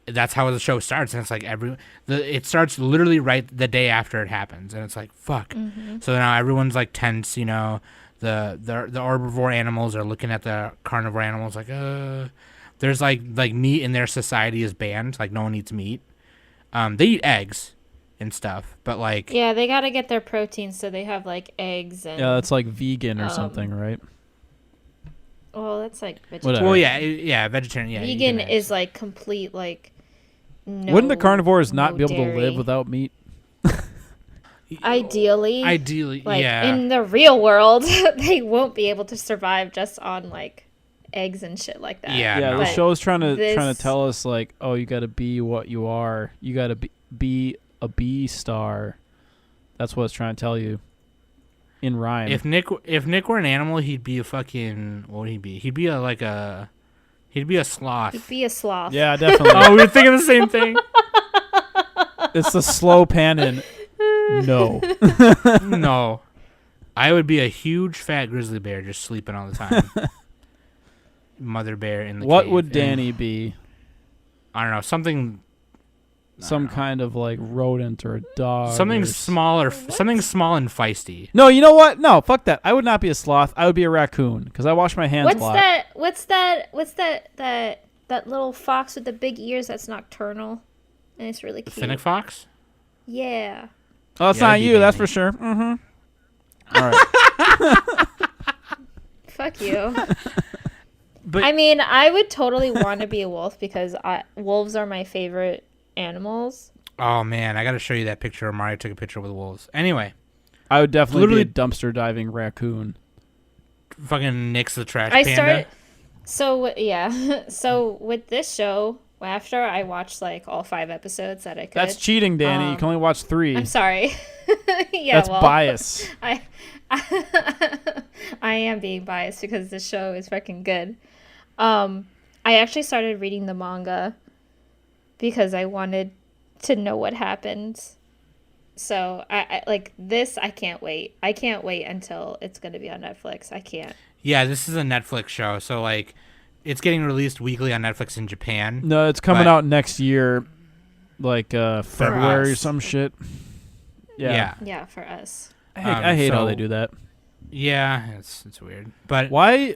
that's how the show starts. And it's like it starts literally right the day after it happens, and it's like fuck. So now everyone's like tense, you know. The herbivore animals are looking at the carnivore animals like there's like meat in their society is banned, like no one eats meat. They eat eggs and stuff, but like Yeah, they gotta get their protein, so they have like eggs and. Yeah, that's like vegan or something, right? Well, that's like Whatever. vegetarian. well, yeah, vegetarian. Yeah, Vegan eggs. is like complete like. No, Wouldn't the carnivores not no be able to dairy. live without meat? Ideally, like yeah. in the real world, they won't be able to survive just on like eggs and shit like that. Yeah, Yeah, no. the But show's trying to this- tell us like, oh, you got to be what you are. You got to be a Beastar. That's what it's trying to tell you. In rhyme. If Nick were an animal, he'd be a fucking what would he be? He'd be a sloth. He'd be a sloth. Yeah, definitely. Oh, we were thinking the same thing. It's the slow pan and no. No, I would be a huge fat grizzly bear just sleeping all the time. Mother bear in the What cave. would And Danny be? I don't know, something Some kind of like rodent or a dog. something or small or something small and feisty. No, you know what? No, fuck that. I would not be a sloth. I would be a raccoon because I wash my hands a lot. What's that little fox with the big ears that's nocturnal? And it's really cute. Finnick fox? Yeah. Oh, that's Yeah, not that'd be you. That's Danny. for sure. Mm-hmm. All right. Fuck you. But I mean, I would totally want to be a wolf because wolves are my favorite animals. oh man, I got to show you that picture where Mario took a picture with wolves. Anyway, I would definitely Literally- be a dumpster diving raccoon. fucking Nick's the trash I panda. started. So yeah. So with this show, after I watched like all 5 episodes that I could. That's cheating, Danny. You can only watch 3. I'm sorry. Yeah, That's well, bias. I am being biased because the show is fucking good. I actually started reading the manga because I wanted to know what happened. So I like this. I can't wait. I can't wait until it's going to be on Netflix. I can't. Yeah, this is a Netflix show, so like it's getting released weekly on Netflix in Japan. No, it's coming But- out next year, like February or us. some shit. Yeah. Yeah, for us. I hate how so- they do that. Yeah, it's weird. But Why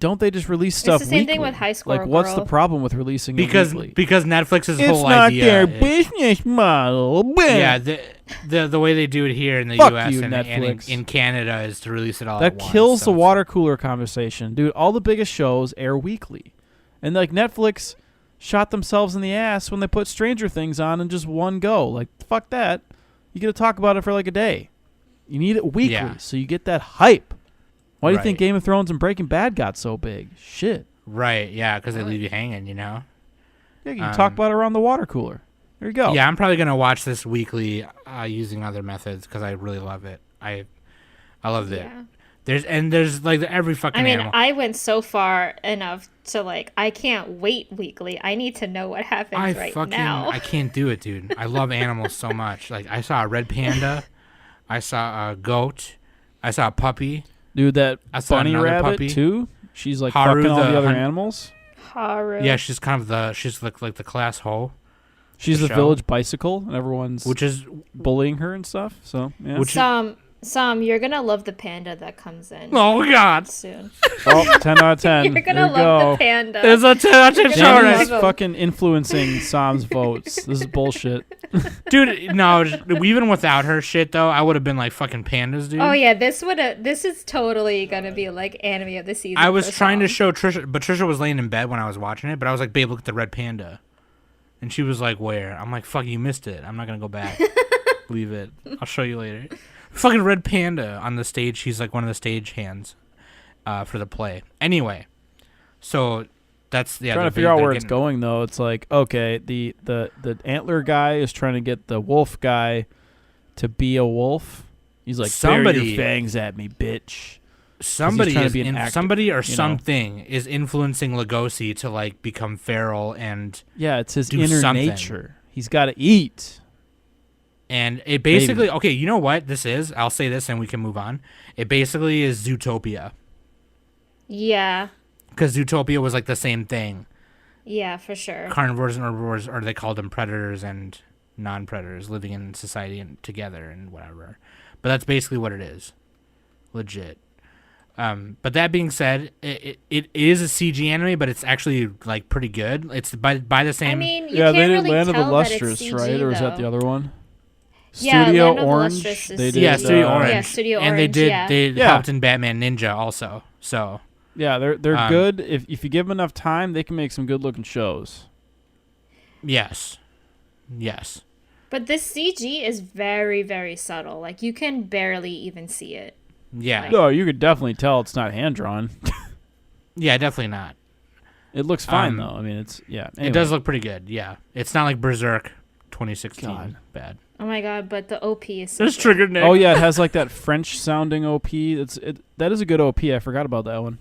don't they just release stuff the same weekly? thing with High Score Like, what's the Girl. problem with releasing it because weekly? Netflix's It's whole not idea their is- business model. Yeah, the way they do it here in the Fuck US you, and Netflix. in Canada is to release it all That at once. kills so the it's- water cooler conversation, dude. All the biggest shows air weekly, and like Netflix shot themselves in the ass when they put Stranger Things on in just one go. Like, fuck that. You get to talk about it for like a day. You need it weekly, Yeah. so you get that hype. Why do you think Right. Game of Thrones and Breaking Bad got so big? Shit. Right, yeah, because they leave you hanging, you know? Yeah, you can talk about it around the water cooler. There you go. Yeah, I'm probably going to watch this weekly using other methods because I really love it. I love it. Yeah. There's like every fucking I mean, animal. I went so far enough to like, I can't wait weekly. I need to know what happens right now. I can't do it, dude. I love animals so much. Like I saw a red panda, I saw a goat, I saw a puppy. Dude, that I saw bunny another rabbit puppy. too. She's like Haru, fucking all the the other hun- animals. Haru. Yeah, she's kind of she's like the class hoe. She's the the show. village bicycle, and everyone's which is bullying her and stuff. So yeah. Which- Sam, you're gonna love the panda that comes in oh god, soon. Oh, 10 out of 10. You're gonna There we love go. the panda. there's a show gonna already. love Danny's him. fucking influencing Sam's votes. This is bullshit. Dude. No, even without her shit though, I would have been like fucking pandas, dude. Oh yeah, this is totally gonna be like anime of the season. I was for trying to Sam. show Trisha, but Trisha was laying in bed when I was watching it. But I was like, "Babe, look at the red panda," and she was like, "Where?" I'm like, "Fuck, you missed it. I'm not gonna go back. Leave it. I'll show you later." Fucking red panda on the stage. She's like one of the stage hands for the play. Anyway, so that's Trying to figure out where it's going though. It's like, okay, the antler guy is trying to get the wolf guy to be a wolf. He's like, "Bury your fangs at me, bitch." Somebody trying to is be an actor, somebody or you know. something is influencing Legosi to like become feral and Yeah, it's his do inner something. nature. He's got to eat. And it basically, okay, you know what this is? I'll say this and we can move on. It basically is Zootopia. Yeah, Because Zootopia was like the same thing. yeah, for sure. Carnivores and herbivores, or they called them predators and non-predators living in society and together and whatever. But that's basically what it is. Legit. But that being said, it is a CG anime, but it's actually like pretty good. It's by the same. I mean, you Yeah, can't they did really Land of the tell that it's Lustrous, CG, right? Or is that the though. other one? Yeah, Studio Land of the Orange. Lustrous is They CG. did. Yeah, Studio uh, Orange. Yeah, Studio and they Orange, did. yeah. They Yeah. helped in Batman Ninja also. So Yeah, they're good. If you give them enough time, they can make some good looking shows. yes. But this CG is very, very subtle. Like you can barely even see it. Yeah. No, you could definitely tell it's not hand drawn. Yeah, definitely not. It looks fine Um, though. I mean, it's It anyway. does look pretty good. Yeah, it's not like Berserk 2016 God. bad. Oh my god! But the OP is. So There's good. triggered Nick. Oh yeah, it has like that French sounding OP. That is a good OP. I forgot about that one.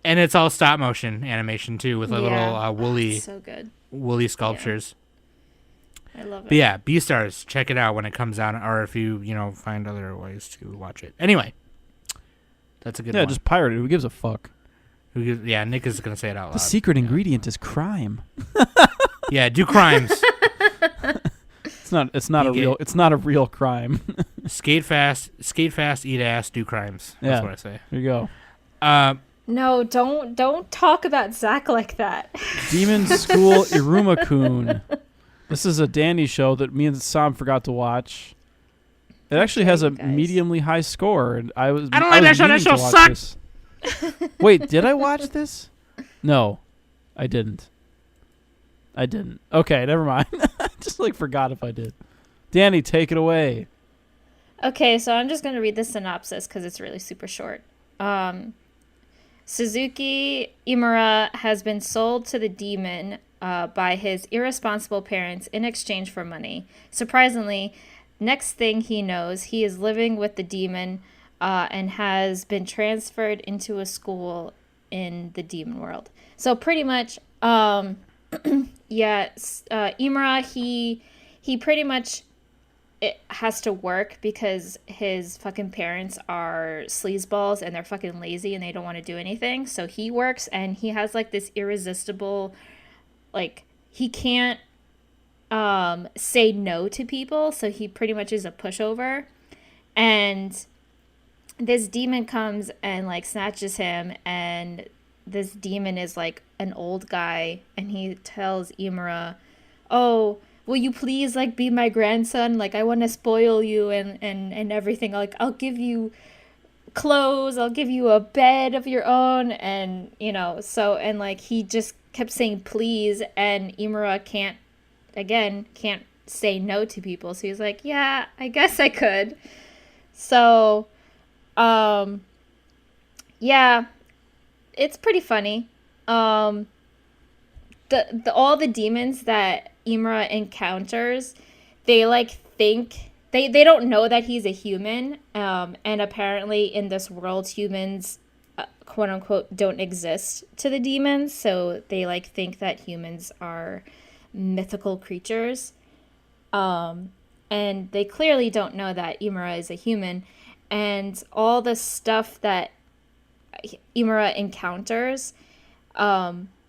And it's all stop motion animation too, with a little Yeah. woolly So good. sculptures. I love it. But yeah, Beastars, check it out when it comes out, or if you find other ways to watch it. Anyway, that's a good Yeah, one. just pirate it. Who gives a fuck? Yeah, Nick is gonna say it out loud. The secret ingredient is crime. Yeah, do crimes. It's not You a get- real. It's not a real crime. Skate fast, eat ass, do crimes. That's Yeah. what I say. There you go. No, don't talk about Zach like that. Demon School Iruma-kun. This is a Danny show that me and Sam forgot to watch. It actually has a you guys. mediumly high score, and I don't like that show. That show sucked. Wait, did I watch this? No, I didn't. Okay, never mind. I just forgot if I did. Danny, take it away. Okay, so I'm just going to read the synopsis because it's really super short. Suzuki Imura has been sold to the demon by his irresponsible parents in exchange for money. Surprisingly, next thing he knows, he is living with the demon and has been transferred into a school in the demon world. So pretty much, Imura, he pretty much it has to work because his fucking parents are sleazeballs and they're fucking lazy and they don't want to do anything. So he works and he has this irresistible, he can't say no to people. So he pretty much is a pushover. And this demon comes and snatches him, and this demon is an old guy, and he tells Imura, "Oh, will you please be my grandson? I want to spoil you and everything. I'll give you clothes, I'll give you a bed of your own." And so he just kept saying please, and Imura can't say no to people. So he's like, yeah, I guess I could. So yeah, it's pretty funny. All the demons that Imura encounters, they think they don't know that he's a human, and apparently in this world humans quote unquote don't exist to the demons, so they think that humans are mythical creatures, and they clearly don't know that Imura is a human. And all the stuff that Imura encounters, the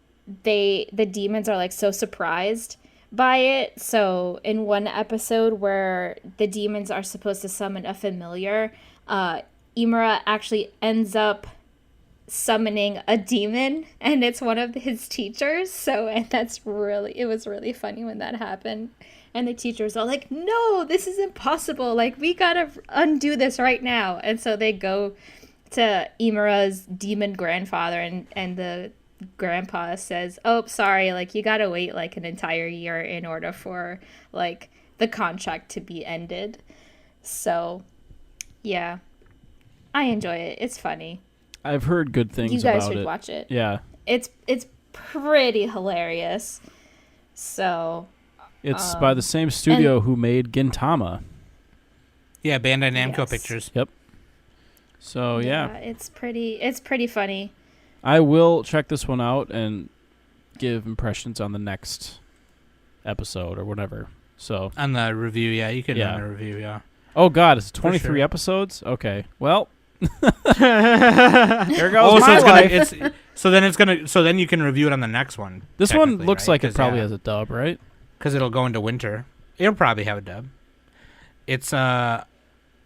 demons are so surprised by it. So in one episode where the demons are supposed to summon a familiar, Imura actually ends up summoning a demon, and it's one of his teachers. So, and it was really funny when that happened. And the teachers are like, no, this is impossible. Like, we gotta undo this right now. And so they go to Imura's demon grandfather, and the grandpa says, oh, sorry, like, you gotta wait like an entire year in order for like the contract to be ended. So, yeah, I enjoy it. It's funny. I've heard good things You guys about should it. watch it. Yeah. It's pretty hilarious. So It's by the same studio who made Gintama. Yeah, Bandai Namco Yes. Pictures. Yep. So yeah, it's pretty funny. I will check this one out and give impressions on the next episode or whatever. So On the review, yeah, you could Yeah. run a review, yeah. oh god, it's 23 sure. episodes? Okay. Well, there goes So my life. so then you can review it on the next one. This one technically, looks right? like it probably has a dub, right? Because it'll go into winter. It'll probably have a dub. It's No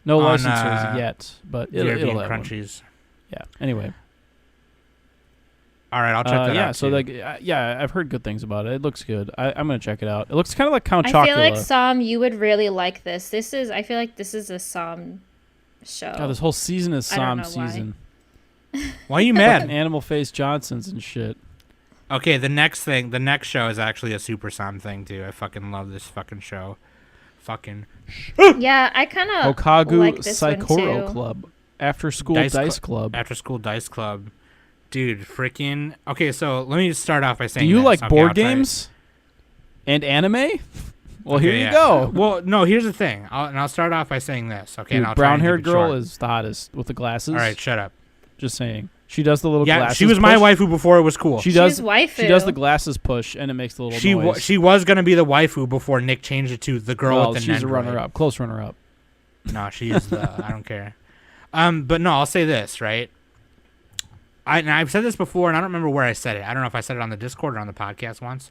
On, licensors yet, but it'll European have one. crunchies. Yeah. Anyway. All right, I'll check that yeah, out. so too. like, I've heard good things about it. It looks good. I'm gonna check it out. It looks kind of like Count I Chocula. feel like Sam, you would really like this. I feel like this is a Sam show. God, this whole season is I don't Psalm know why. season. why are you Fucking mad? Animal Face Johnsons and shit. Okay, the next show is actually a Super Sam thing too. I fucking love this fucking show. Fucking Yeah, I kind of Hokagu like this one Saikoro too. Club. After School Dice Dice Cl- Club. After School Dice Club. Dude, freaking. Okay, so let me just start off by Do saying you this. like Okay, board I'll try it. games? And anime? Well, Okay, here you yeah. go. Well, no, here's the thing. I'll start off by saying this. Okay, and Dude, I'll try and keep brown-haired it girl short. is the hottest with the glasses. All right, shut up. Just saying. She does the little Yeah, glasses she was my push. waifu before it was cool. She does. She's waifu. She does the glasses push, and it makes the little noise. She was gonna be the waifu before Nick changed it to the girl well, with the she's a Nendoroid. runner-up, close runner-up. No, she is the. I don't care. But no, I'll say this, right? And I've said this before, and I don't remember where I said it. I don't know if I said it on the Discord or on the podcast once,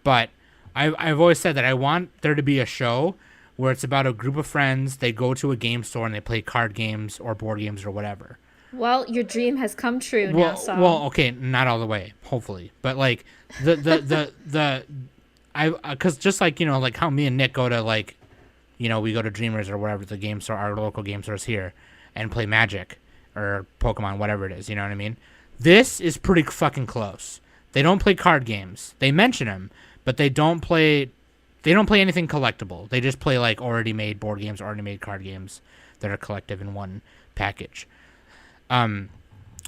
but I've always said that I want there to be a show where it's about a group of friends. They go to a game store and they play card games or board games or whatever. Well, your dream has come true now, Sam. Well, okay, not all the way, hopefully, but like because just like like how me and Nick go to like, we go to Dreamers or wherever the game store, our local game stores here, and play Magic or Pokemon, whatever it is. You know what I mean? This is pretty fucking close. They don't play card games. They mention them, but they don't play. They don't play anything collectible. They just play like already made board games, already made card games that are collective in one package.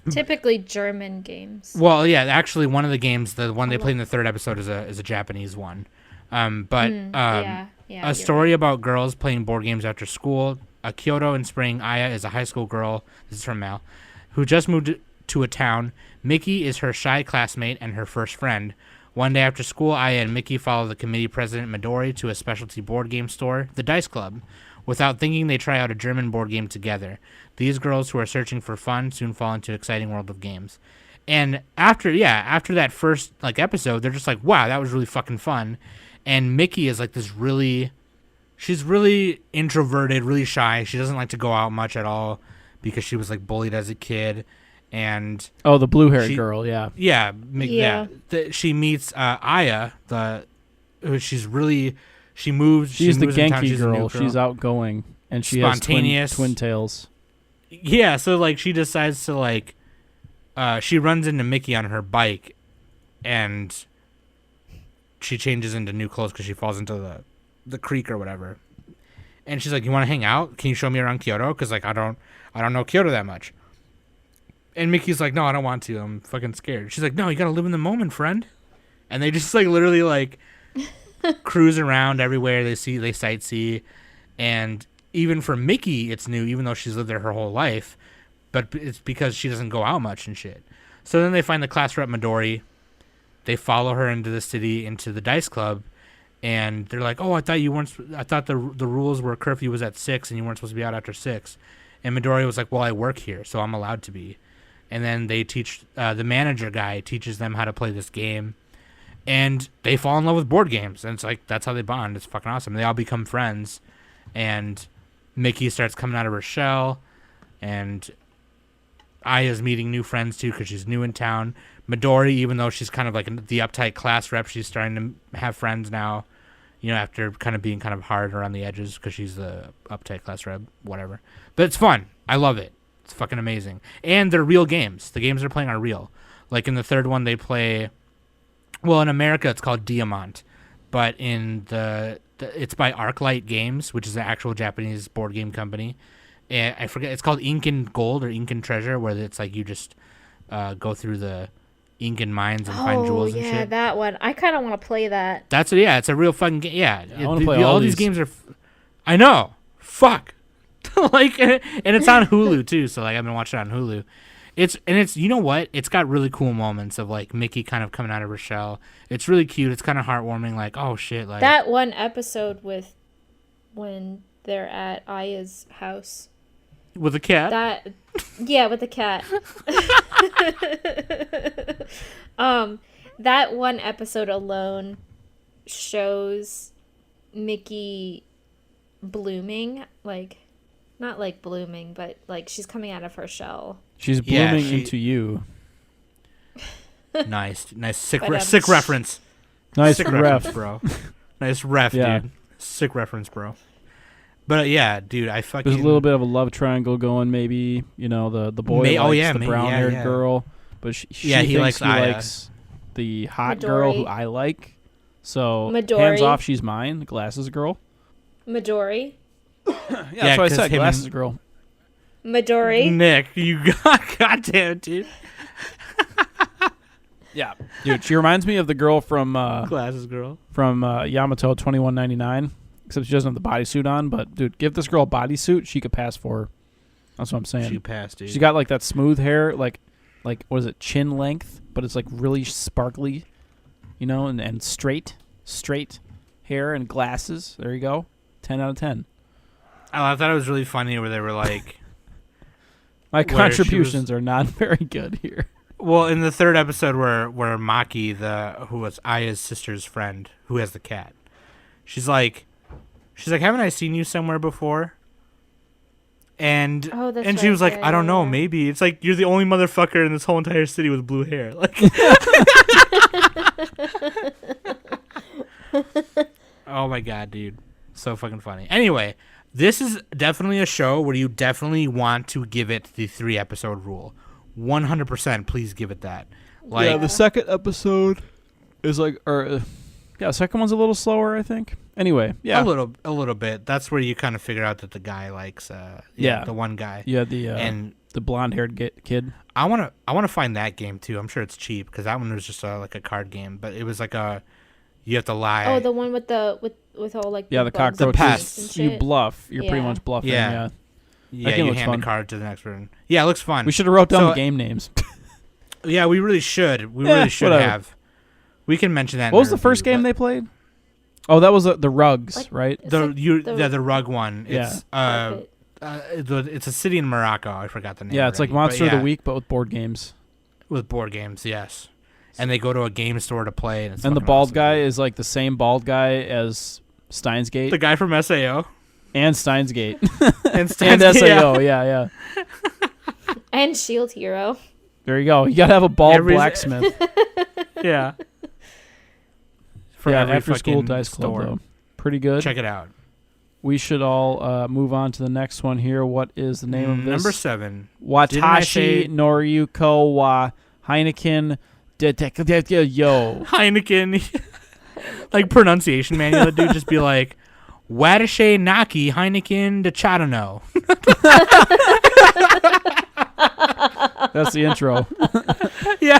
Typically German games. Well, yeah, actually, one of the games, the one they played in the third episode, is a Japanese one. Yeah, A you're story about girls playing board games after school. Kyoto in spring. Aya is a high school girl. This is from Mal, who just moved to a town. Mickey is her shy classmate and her first friend. One day after school, Aya and Mickey follow the committee president Midori to a specialty board game store, the Dice Club. Without thinking, they try out a German board game together. These girls who are searching for fun soon fall into an exciting world of games. And after that first episode, they're just like, wow, that was really fucking fun. And Mickey is like this she's really introverted, really shy. She doesn't like to go out much at all because she was like bullied as a kid. And Oh, the blue-haired girl, yeah. yeah. She meets Aya, she's really. She moves. She's the moves in town. Genki She's a new girl. She's outgoing, and she Spontaneous. has twin tails. Yeah, so she decides to she runs into Mickey on her bike, and she changes into new clothes because she falls into the creek or whatever. And she's like, "You want to hang out? Can you show me around Kyoto? Because I don't know Kyoto that much." And Mickey's like, "No, I don't want to. I'm fucking scared." She's like, "No, you gotta live in the moment, friend." And they just literally cruise around everywhere. They sightsee, and even for Mickey, it's new, even though she's lived there her whole life. But it's because she doesn't go out much and shit. So then they find the class rep Midori. They follow her into the city, into the Dice Club, and they're like, "Oh, I thought you weren't. I thought the rules were curfew was at 6, and you weren't supposed to be out after 6." And Midori was like, "Well, I work here, so I'm allowed to be." And then they teach the manager guy teaches them how to play this game. and they fall in love with board games, and it's like that's how they bond. It's fucking awesome. They all become friends, and Mickey starts coming out of her shell, and Aya's meeting new friends too because she's new in town. Midori, even though she's kind of like the uptight class rep, she's starting to have friends now, you know, after kind of being kind of hard around the edges because she's the uptight class rep, whatever. But it's fun. I love it. It's fucking amazing. And they're real games. The games they're playing are real. Like in the third one, they play, well, in America, it's called Diamant. But in it's by Arclight Games, which is an actual Japanese board game company. And I forget, it's called Incan Gold or Incan Treasure, where it's like you just go through the Incan mines and find jewels and shit. Oh, yeah, that one. I kind of want to play that. It's a real fucking game. Yeah, I want to play all these games are. I know. Fuck. Like, and it's on Hulu too. So like, I've been watching it on Hulu. It's you know what? It's got really cool moments of like Mickey kind of coming out of her shell. It's really cute. It's kind of heartwarming. Like, oh shit, like That one episode with when they're at Aya's house. with a cat. Yeah, with the cat. That one episode alone shows Mickey blooming, like not like blooming, but like she's coming out of her shell. She's blooming into you. Nice sick But, sick reference. Nice Sick ref. reference, bro. Nice ref, Yeah. dude. Sick reference, bro. But yeah, dude, I fucking. There's a little bit of a love triangle going, maybe. You know, the boy likes the brown-haired girl, but she he thinks likes he Aya. likes the hot girl who Midori. I like. So Midori. hands off, she's mine. The glasses girl. Midori. Yeah, that's what I 'cause said. him Glasses and- girl. Midori. Nick, you got goddamn, dude. Yeah, dude, she reminds me of the girl from Glasses girl. Yamato 2199. Except she doesn't have the bodysuit on. But dude, give this girl a bodysuit, she could pass for her. That's what I'm saying. She passed, dude. She's got like that smooth hair, like what is it, chin length, but it's like really sparkly, you know, and straight hair and glasses. There you go, 10 out of 10. I thought it was really funny where they were like, My Where she contributions are not very good here. well, in the third episode where Maki, who was Aya's sister's friend, who has the cat, she's like, haven't I seen you somewhere before? And Oh, that's and she right. was like, Yeah, I don't yeah, know, yeah. maybe it's like you're the only motherfucker in this whole entire city with blue hair. Like, oh my god, dude, so fucking funny. Anyway, this is definitely a show where you definitely want to give it the 3-episode rule. 100%, please give it that. Like, Yeah, the second episode is like, the second one's a little slower, I think. Anyway, yeah, a little bit. That's where you kind of figure out that the guy likes, Yeah. the one guy. yeah, the And blonde-haired kid. I wanna find that game too. I'm sure it's cheap because that one was just like a card game, but it was like you have to lie. Oh, the one with all like Yeah, the bugs cockroaches. and pests. You shit. bluff. You're pretty Yeah. much bluffing. Yeah. Yeah. yeah, game you looks hand fun. the card to the next person. Yeah, it looks fun. We should have wrote down So- the game names. Yeah, we really should. We Yeah, really should whatever. have. We can mention that. What was the first game they played? Oh, that was the Rugs, Like- right? It's like The rug one. Yeah. It's carpet. it's a city in Morocco. I forgot the name. Yeah, it's like already, Monster but of the Week, but with board games. with board games. Yes, and they go to a game store to play, and it's And the fucking bald awesome. guy is like the same bald guy as Steins Gate the guy from SAO and Steins Gate and and Steins- SAO. Yeah. And Shield Hero. There you go. You gotta have a bald Every- blacksmith. Yeah. For Yeah, every after school fucking dice club store. though. Pretty good. Check it out. We should all move on to the next one here. What is the name of this? Number 7. Didn't I say- Watashi Noriyuko wa Heineken Yo. Heineken. Like pronunciation manual, dude. Just be like, Watashi Naki Heineken de Chatano. That's the intro. Yeah.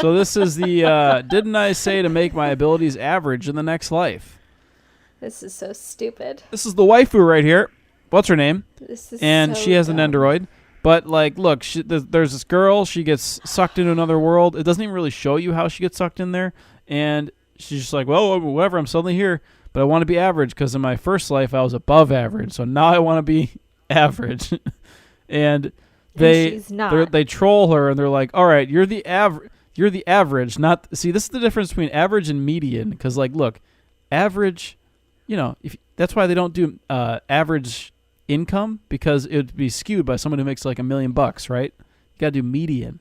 So this is the Didn't I Say to Make My Abilities Average in the Next Life? This is so stupid. This is the waifu right here. What's her name? This is And so she has an dumb. android. But, like, look, there's this girl. She gets sucked into another world. It doesn't even really show you how she gets sucked in there. And she's just like, well, whatever, I'm suddenly here. But I want to be average because in my first life I was above average. So now I want to be average. And she's not. they troll her and they're like, all right, you're the You're the average, not see. This is the difference between average and median. Because like, look, average, if that's why they don't do average income, because it would be skewed by someone who makes like $1 million, right? You got to do median,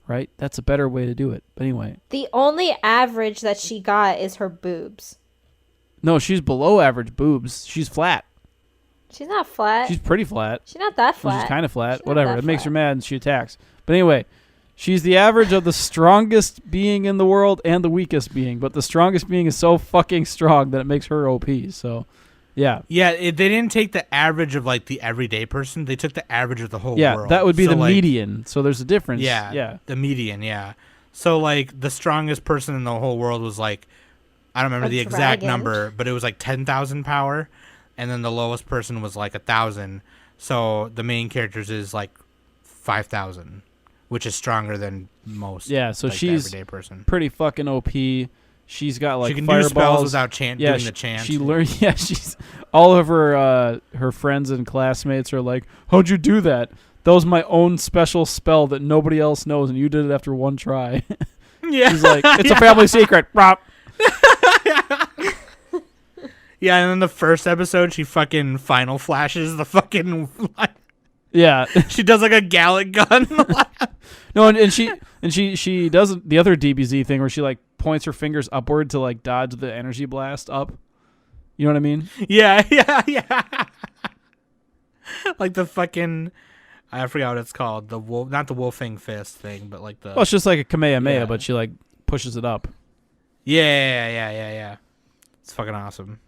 right? That's a better way to do it. But anyway, The only average that she got is her boobs. no, she's below average boobs. She's flat. She's not flat. She's pretty flat. She's not that Well, flat. she's kind of flat. She's not Whatever. that It makes her flat. mad and she attacks. But anyway, she's the average of the strongest being in the world and the weakest being. But the strongest being is so fucking strong that it makes her OP. So, yeah. Yeah, they didn't take the average of like the everyday person. They took the average of the whole Yeah, world. that would be So, the like, median. So there's a difference. Yeah, Yeah. the median. Yeah. So like the strongest person in the whole world was like, I don't remember A the exact dragon. number, but it was like 10,000 power, and then the lowest person was like 1,000. So the main character's is like 5,000, which is stronger than most. Yeah, so like, the she's everyday person. pretty fucking OP. She's got like She can fireballs. do spells without doing she, the chant. She learned. Yeah, she's all of her friends and classmates are like, "How'd you do that? That was my own special spell that nobody else knows, and you did it after one try." Yeah. She's like, "It's a family secret." Prop. Yeah, and then the first episode, she fucking final flashes the fucking. Yeah. She does like a Gallic gun. No, and she does the other DBZ thing where she like points her fingers upward to like dodge the energy blast up. You know what I mean? Yeah. Like the fucking, I forgot what it's called. The wolf, not the wolfing fist thing, but like the. Well, it's just like a Kamehameha, Yeah. but she like pushes it up. Yeah. It's fucking awesome.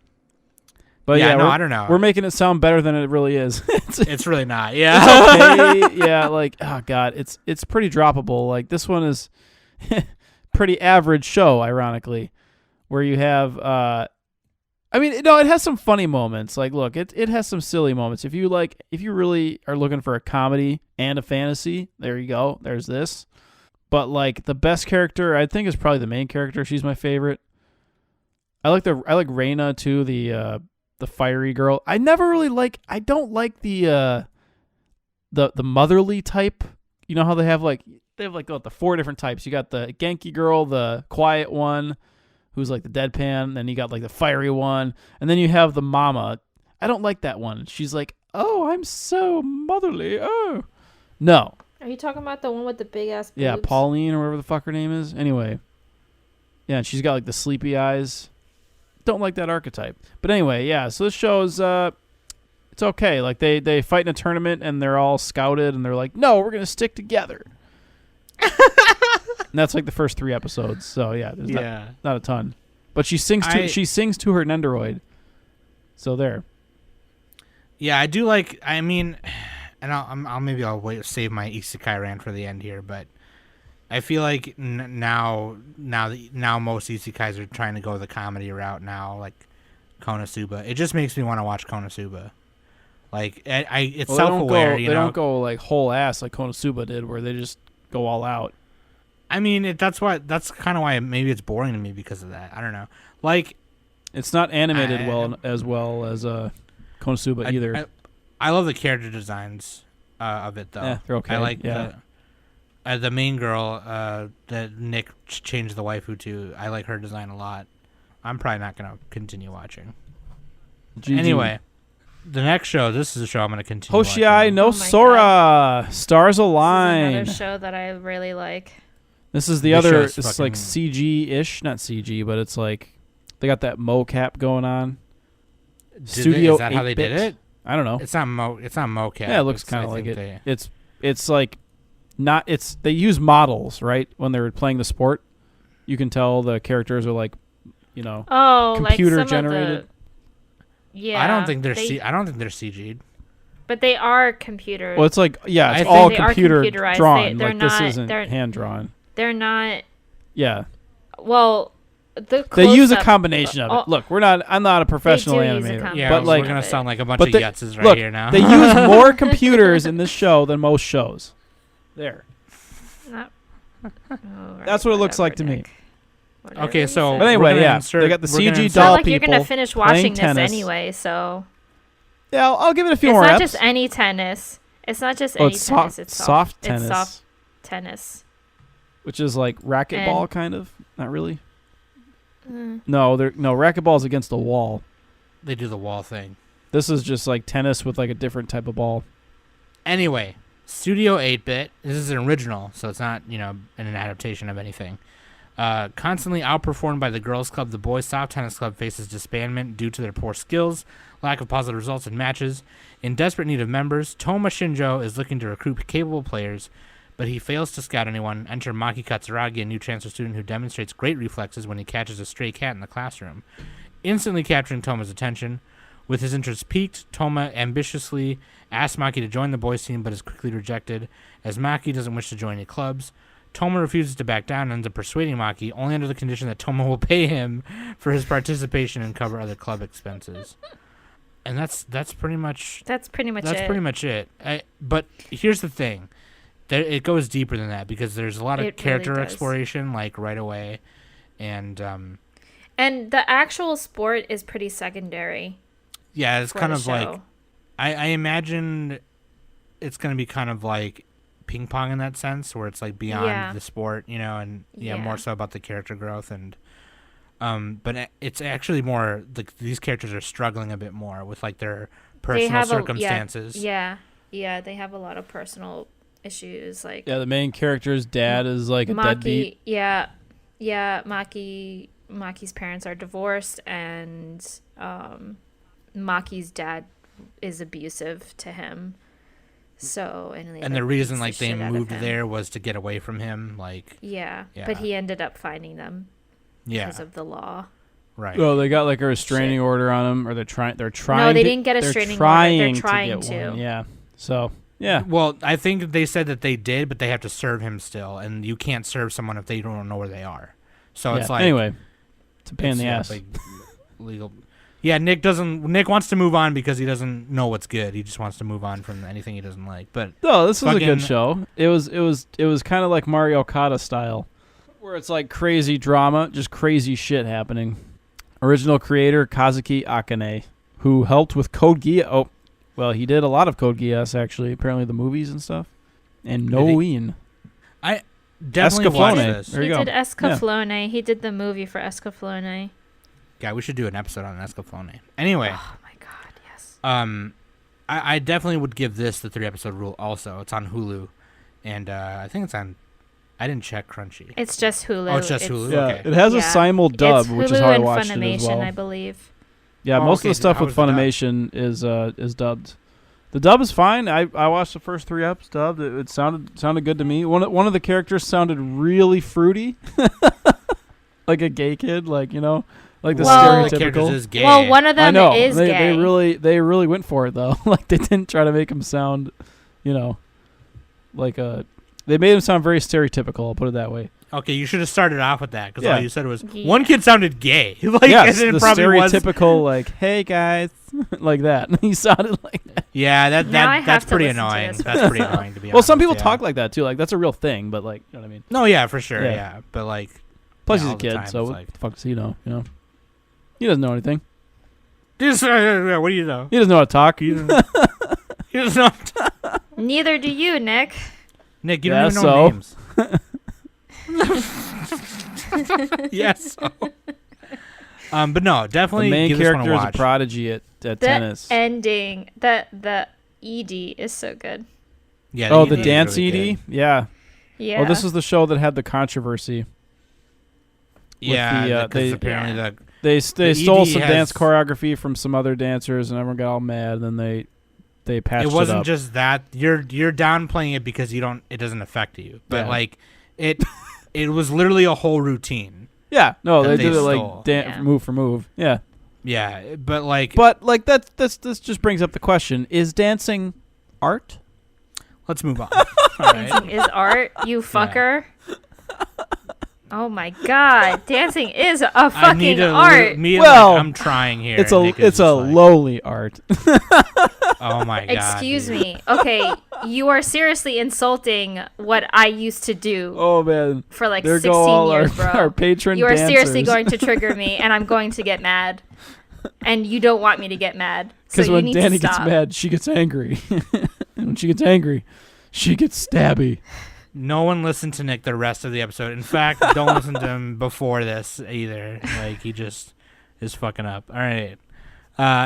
But yeah, no, I don't know. We're making it sound better than it really is. It's really not. Yeah. Okay, yeah, like oh god, it's pretty droppable. Like this one is pretty average show, ironically, where you have I mean, no, it has some funny moments. Like look, it has some silly moments. If you really are looking for a comedy and a fantasy, there you go. There's this. But like the best character I think is probably the main character. She's my favorite. I like Reina too, the fiery girl. I don't like the motherly type. You know how they have the 4 different types. You got the Genki girl, the quiet one, who's like the deadpan, then you got like the fiery one, and then you have the mama. I don't like that one. She's like, "Oh, I'm so motherly." Oh. No. Are you talking about the one with the big ass boobs? Yeah, Pauline or whatever the fuck her name is. Anyway. Yeah, and she's got like the sleepy eyes. Don't like that archetype. But anyway, yeah, so this show's it's okay. Like they fight in a tournament and they're all scouted and they're like, "No, we're going to stick together." And that's like the first 3 episodes. So yeah, there's not a ton. But she sings to her Nendoroid. So there. Yeah, I do like. I mean, and I'll save my isekai rant for the end here, but I feel like now most isekais are trying to go the comedy route now, like Konosuba. It just makes me want to watch Konosuba. Like it's self-aware. They don't go like whole ass like Konosuba did, where they just go all out. I mean, that's kind of why maybe it's boring to me because of that. I don't know. Like, it's not animated as well as Konosuba either. I love the character designs of it though. Yeah, they're okay. I like the the main girl that Nick changed the waifu to. I like her design a lot. I'm probably not gonna continue watching. GG. Anyway, the next show. This is a show I'm gonna continue. Hoshiai no Oh my Sora, Stars This Align. is another show that I really like. This is the This other. show's It's like CG-ish, not CG, but it's like they got that mocap going on. Studio Is that how they did 8-bit? it? I don't know. It's not mocap. Yeah, it looks kind of like it. It's like not. It's they use models, right? When they're playing the sport, you can tell the characters are like, computer like some generated. Of the, yeah, I don't think they're CG'd. But they are computer. Well, it's like it's I all think they are computer computerized. drawn. They're Like not- this isn't they're- hand drawn. They're not. Yeah, Well, they use a close-up- combination of it. Look, I'm not a professional do use a animator, combination. Yeah, but like we're gonna sound like a bunch but of they- yutzes right look, here now. they use more computers in this show than most shows. There. Not, That's what it looks like to me. Okay, so But anyway, we're gonna yeah, insert- they got the we're gonna CG It's insert- not doll like you're people gonna finish playing watching this tennis. anyway, so Yeah, I'll give it a few it's more not reps. just any tennis. It's not just Oh, any it's tennis. soft- It's soft It's tennis. soft tennis. which is like racquetball kind of. Not really. Mm. No, racquetball is against the wall. They do the wall thing. This is just like tennis with like a different type of ball. Anyway, Studio 8-Bit. This is an original, so it's not, an adaptation of anything. Constantly outperformed by the girls' club, the boys' soft tennis club faces disbandment due to their poor skills, lack of positive results in matches. In desperate need of members, Toma Shinjo is looking to recruit capable players, but he fails to scout anyone. Enter Maki Katsuragi, a new transfer student who demonstrates great reflexes when he catches a stray cat in the classroom, instantly capturing Toma's attention. With his interest piqued, Toma ambitiously asks Maki to join the boys' team, but is quickly rejected, as Maki doesn't wish to join any clubs. Toma refuses to back down and ends up persuading Maki, only under the condition that Toma will pay him for his participation and cover other club expenses. And that's pretty much it. But here's the thing. It goes deeper than that, because there's a lot of character exploration, like, right away. And the actual sport is pretty secondary. Yeah, it's kind of show. like... I imagine it's going to be kind of like ping pong in that sense, where it's like beyond the sport, and more so about the character growth. And but it's actually more like these characters are struggling a bit more with like their personal circumstances. They have a lot of personal issues. Like the main character's dad is like a deadbeat. Maki's parents are divorced, and Maki's dad is abusive to him. So and the reason like they moved there was to get away from him, like but he ended up finding them because of the law. Right. Well, they got like a restraining order on him, or they're trying. No, they didn't get a restraining order. They're trying to. One. Yeah. So yeah. Well, I think they said that they did, but they have to serve him still, and you can't serve someone if they don't know where they are. So it's like anyway, it's a pain in the ass. Like legal. Yeah, Nick wants to move on because he doesn't know what's good. He just wants to move on from anything he doesn't like. But no, this was a good show. It was kind of like Mario Okada style, where it's like crazy drama, just crazy shit happening. Original creator Kazuki Akane, who helped with Code Geass. Oh, well, he did a lot of Code Geass actually. Apparently the movies and stuff. And Noin. I definitely watched this. He did Escaflowne. Yeah. He did the movie for Escaflowne. Yeah, we should do an episode on Escaflowne. Anyway. Oh my god, yes. I definitely would give this the 3-episode rule also. It's on Hulu. And I think it's on... I didn't check Crunchy. It's just Hulu. Oh, it's just Hulu? Yeah, okay. It has a simul dub, which is how I watched it as well. It's Hulu and Funimation, I believe. Yeah, most of the stuff with Funimation is dubbed. The dub is fine. I watched the first 3 eps dubbed. It sounded good to me. One of the characters sounded really fruity. Like a gay kid, like, like the stereotypical. Is gay. Well, one of them is gay. They really went for it though. Like they didn't try to make him sound, like a. They made him sound very stereotypical. I'll put it that way. Okay, you should have started off with that because all you said was one kid sounded gay. Like, yes, and the stereotypical like, "Hey guys," like that. He sounded like that. Yeah, that's pretty annoying. That's pretty annoying to be honest. Well, some people talk like that too. Like that's a real thing. But like, you know what I mean? No, yeah, for sure. Yeah, but like, plus he's a kid, so what the fuck does he know? He doesn't know anything. What do you know? He doesn't know how to talk. He doesn't know. Neither do you, Nick. Nick, you don't even know names. Yes. But no, definitely. The main give character this one a is watch. a prodigy at tennis. The ending, the ED is so good. Yeah. The dance really ED. Yeah. Yeah. Oh, this is the show that had the controversy. Yeah, because apparently they the stole ED some dance choreography from some other dancers, and everyone got all mad. And then they patched it up. It wasn't just that. You're downplaying it because it doesn't affect you. But like it was literally a whole routine. Yeah. No, they did it stole. like move for move. Yeah. Yeah, but like this just brings up the question: is dancing art? Let's move on. Dancing is art, you fucker. Oh my god, dancing is a fucking art. Well, I'm trying here. It's a lowly art. Oh my god. Excuse me. Okay, you are seriously insulting what I used to do. Oh man. For like there 16 go all years, bro. Our patron You are dancers. seriously going to trigger me, and I'm going to get mad. And you don't want me to get mad. Because so when you need Danny to gets stop. mad, she gets angry. And when she gets angry, she gets stabby. No one listened to Nick the rest of the episode. In fact, don't listen to him before this either. Like, he just is fucking up. All right.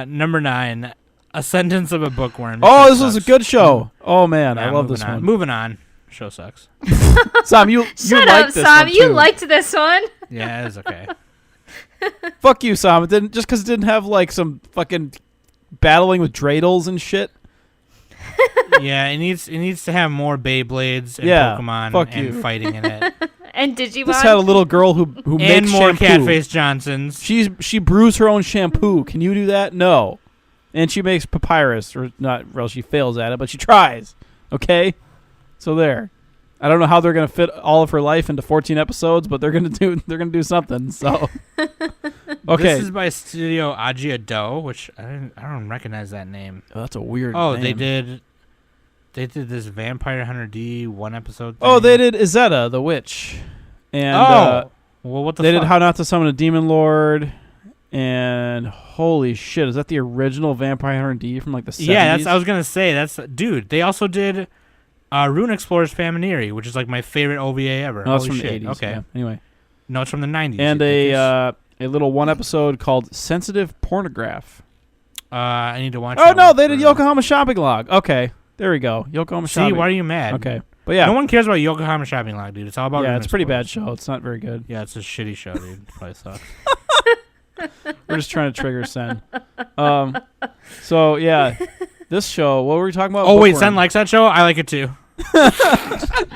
Number 9, Ascendance of a Bookworm. Oh, this was a good show. Oh man, I Nah, love this moving on. one. Moving on. Show sucks. Sam, you Shut liked up, this Sam. one, You too. liked this one. Yeah, it was okay. Fuck you, Sam. It didn't just because it didn't have like some fucking battling with dreidels and shit. Yeah, it needs to have more Beyblades and Yeah, Pokemon fuck and you. fighting in it. And Digimon. This had a little girl who And makes more shampoo. Catface Johnsons. She brews her own shampoo. Can you do that? No. And she makes papyrus, or not, or else she fails at it, but she tries. Okay, so there. I don't know how they're gonna fit all of her life into 14 episodes, but they're gonna do something. So okay, This is by Studio Ajiado, which I don't recognize that name. oh, that's a weird. Oh, name. they did this Vampire Hunter D 1 episode. Oh, thing. they did Izetta, the witch, and well, what the they fuck? did How Not to Summon a Demon Lord, and holy shit, is that the original Vampire Hunter D from like the 70s? Yeah, I was gonna say dude. They also did Rune Explorer's Faminery, which is like my favorite OVA ever. No, that's Holy from shit. the 80s. Okay, Yeah. Anyway, no, it's from the 90s. and you dickus. a little one episode called Sensitive Pornograph. I need to watch. Oh that no, one they did for- Yokohama Shopping Log. Okay, there we go. Yokohama See, Shopping. why are you mad? Okay, but yeah, No one cares about Yokohama Shopping Log, dude. It's all about. yeah, Rune it's a pretty bad Explorers. show. It's not very good. Yeah, it's a shitty show, dude. It probably sucks. We're just trying to trigger Sen. So yeah, this show. What were we talking about? Oh wait, Bookworm. Sen likes that show. I like it too.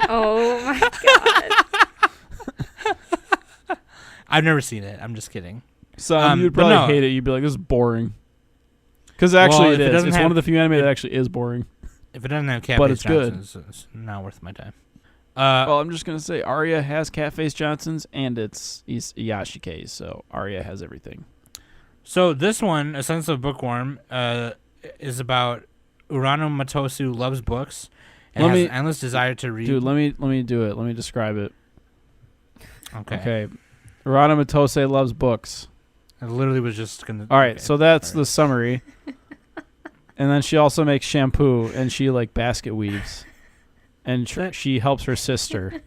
Oh my god. I've never seen it. I'm just kidding. So you'd but probably no. hate it. You'd be like, "This is boring." Because actually, Well, it if it is. doesn't It's have- one of the few anime that actually is boring. If it doesn't have Catface But it's good. Johnsons, it's not worth my time. Well, I'm just gonna say Arya has Catface Johnsons and it's Yashike, so Arya has everything. So this one, A Sense of Bookworm, is about Urano Matosu loves books and Let has me- an endless desire to read. Dude, let me do it. Let me describe it. Okay. Okay. Urana Matose loves books. I literally was just gonna. All right, okay, so that's sorry. the summary. And then she also makes shampoo and she like basket weaves. And she helps her sister.